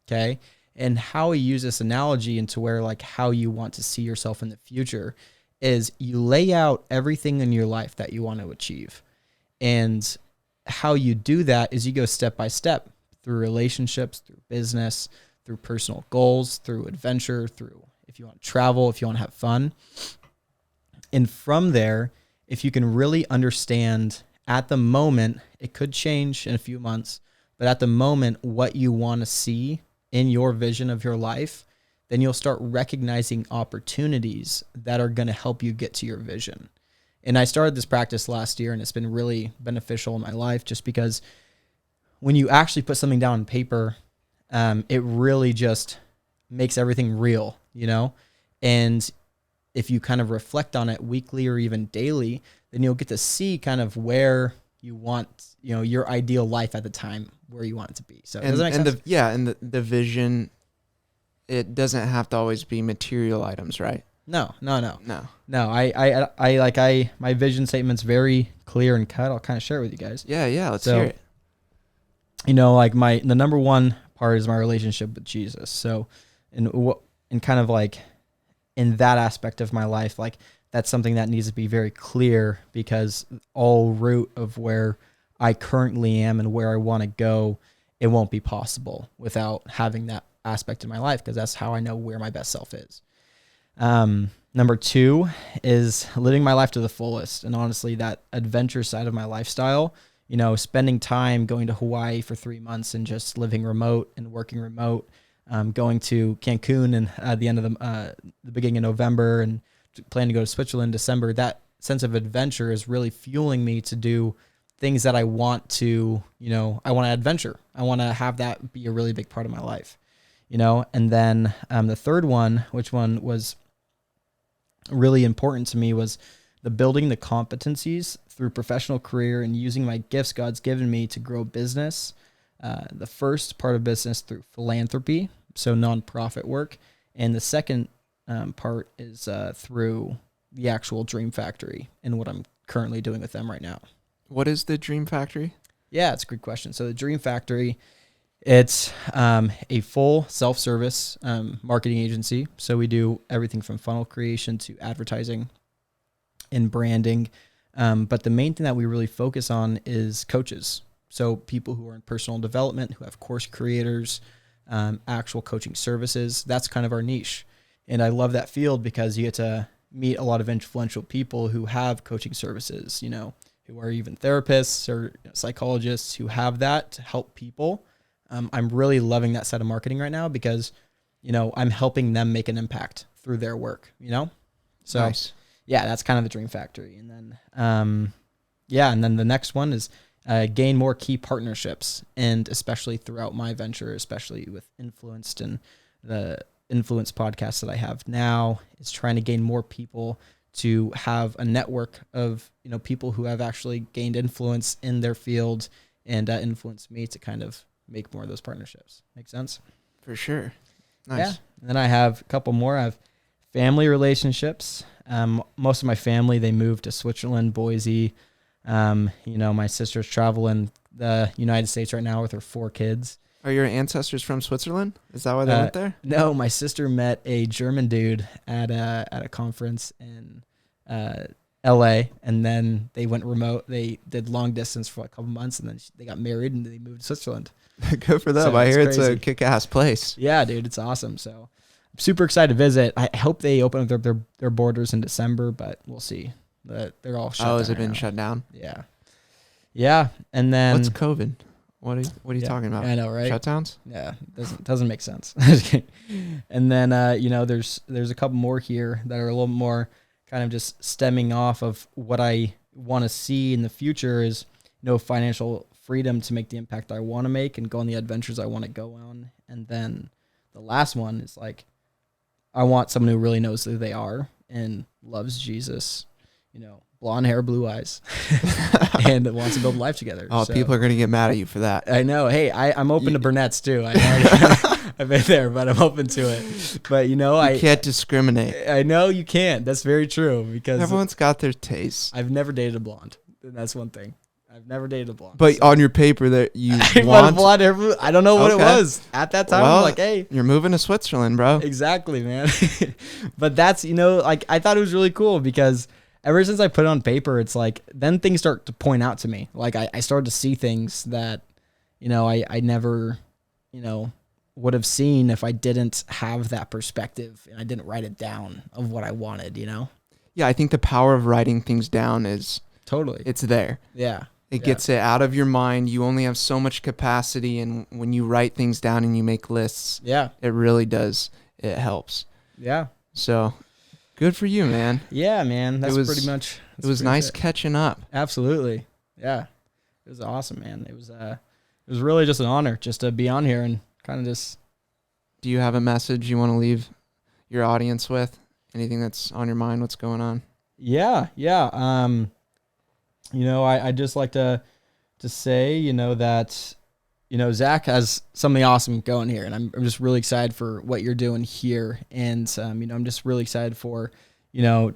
Okay? And how he used this analogy into where like how you want to see yourself in the future is you lay out everything in your life that you want to achieve. And how you do that is you go step by step through relationships, through business, through personal goals, through adventure, through if you want to travel, if you want to have fun. And from there, if you can really understand at the moment, it could change in a few months, but at the moment, what you want to see in your vision of your life, then you'll start recognizing opportunities that are going to help you get to your vision. And I started this practice last year, and it's been really beneficial in my life just because when you actually put something down on paper, it really just makes everything real, And if you kind of reflect on it weekly or even daily, then you'll get to see kind of where you want, your ideal life at the time, where you want it to be. So does that make sense? And the vision, it doesn't have to always be material items, right? No. No. My vision statement's very clear and cut. I'll kind of share it with you guys. Yeah. Let's hear it. The number one part is my relationship with Jesus. So, and kind of like in that aspect of my life, like that's something that needs to be very clear because all root of where I currently am and where I want to go it won't be possible without having that aspect in my life, because that's how I know where my best self is. Number 2 is living my life to the fullest. And honestly, that adventure side of my lifestyle, spending time going to Hawaii for 3 months and just living remote and working remote, going to Cancun and at the end of the beginning of November, and planning to go to Switzerland in December. That sense of adventure is really fueling me to do things that I want to, I want to adventure. I want to have that be a really big part of my life, and then the third one, which one was really important to me, was the building the competencies through professional career and using my gifts God's given me to grow business. The first part of business through philanthropy, so nonprofit work. And the second part is through the actual Dream Factory and what I'm currently doing with them right now. What is the Dream Factory? Yeah, it's a good question. So the Dream Factory, it's a full self-service marketing agency. So we do everything from funnel creation to advertising and branding. But the main thing that we really focus on is coaches. So people who are in personal development, who have course creators, actual coaching services. That's kind of our niche. And I love that field because you get to meet a lot of influential people who have coaching services, who are even therapists or psychologists who have that to help people. I'm really loving that side of marketing right now because, I'm helping them make an impact through their work, So nice. Yeah, that's kind of the Dream Factory. And then, and then the next one is gain more key partnerships, and especially throughout my venture, especially with Influenced and the Influence podcast that I have now, is trying to gain more people to have a network of, people who have actually gained influence in their field and influence me to kind of make more of those partnerships. Make sense? For sure. Nice. Yeah. And then I have a couple more. I have family relationships. Most of my family, they moved to Switzerland, Boise. My sister's traveling the United States right now with her 4 kids. Are your ancestors from Switzerland? Is that why they went there? No, my sister met a German dude at a conference in LA, and then they went remote. They did long distance for a couple months, and then they got married and they moved to Switzerland. Good for them. So I hear it's crazy. a kick-ass place. Yeah, dude, it's awesome. So I'm super excited to visit. I hope they open up their borders in December, but we'll see. They're all shut down. Oh, has it right been now. shut down? Yeah. Yeah, and then What's COVID? What are you talking about? I know, right? Shutdowns? Yeah, doesn't make sense. And then there's a couple more here that are a little more kind of just stemming off of what I want to see in the future is financial freedom to make the impact I want to make and go on the adventures I want to go on. And then the last one is I want someone who really knows who they are and loves Jesus, blonde hair, blue eyes, and wants to build life together. Oh, So, people are going to get mad at you for that. I know. Hey, I'm open to brunettes too. I've been there, but I'm open to it. But You can't discriminate. I know you can't. That's very true because Everyone's got their taste. I've never dated a blonde. And that's one thing. I've never dated a blonde. But on your paper that you I want, blonde hair. I don't know what Okay. it was at that time. Well, I'm like, hey, you're moving to Switzerland, bro. exactly, man. But that's I thought it was really cool because ever since I put it on paper, it's then things start to point out to me. I started to see things that, I never, would have seen if I didn't have that perspective and I didn't write it down of what I wanted, Yeah, I think the power of writing things down is Totally. it's there. Yeah. It gets it out of your mind. You only have so much capacity, and when you write things down and you make lists, Yeah. it really does. It helps. Yeah. So, good for you, man. Yeah, man. That's was- pretty much. It was nice catching up. Absolutely. Yeah. It was awesome, man. It was really just an honor just to be on here and kind of just. Do you have a message you want to leave your audience with? Anything that's on your mind? What's going on? Yeah. Yeah. I just like to say, that, Zach has something awesome going here, and I'm just really excited for what you're doing here. And, I'm just really excited for,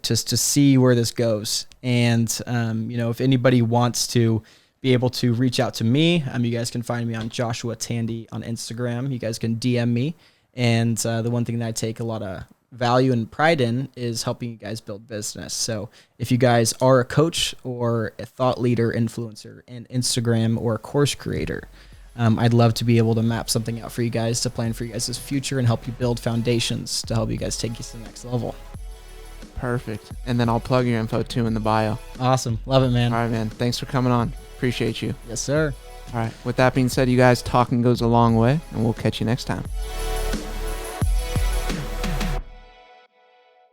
just to see where this goes. And, if anybody wants to be able to reach out to me, you guys can find me on Joshua Tandy on Instagram. You guys can DM me. And, the one thing that I take a lot of value and pride in is helping you guys build business. So if you guys are a coach or a thought leader, influencer, an Instagram or a course creator, I'd love to be able to map something out for you guys to plan for you guys' future and help you build foundations to help you guys take you to the next level. Perfect. And then I'll plug your info too in the bio. Awesome. Love it, man. All right, man. Thanks for coming on. Appreciate you. Yes, sir. All right. With that being said, you guys, talking goes a long way, and we'll catch you next time.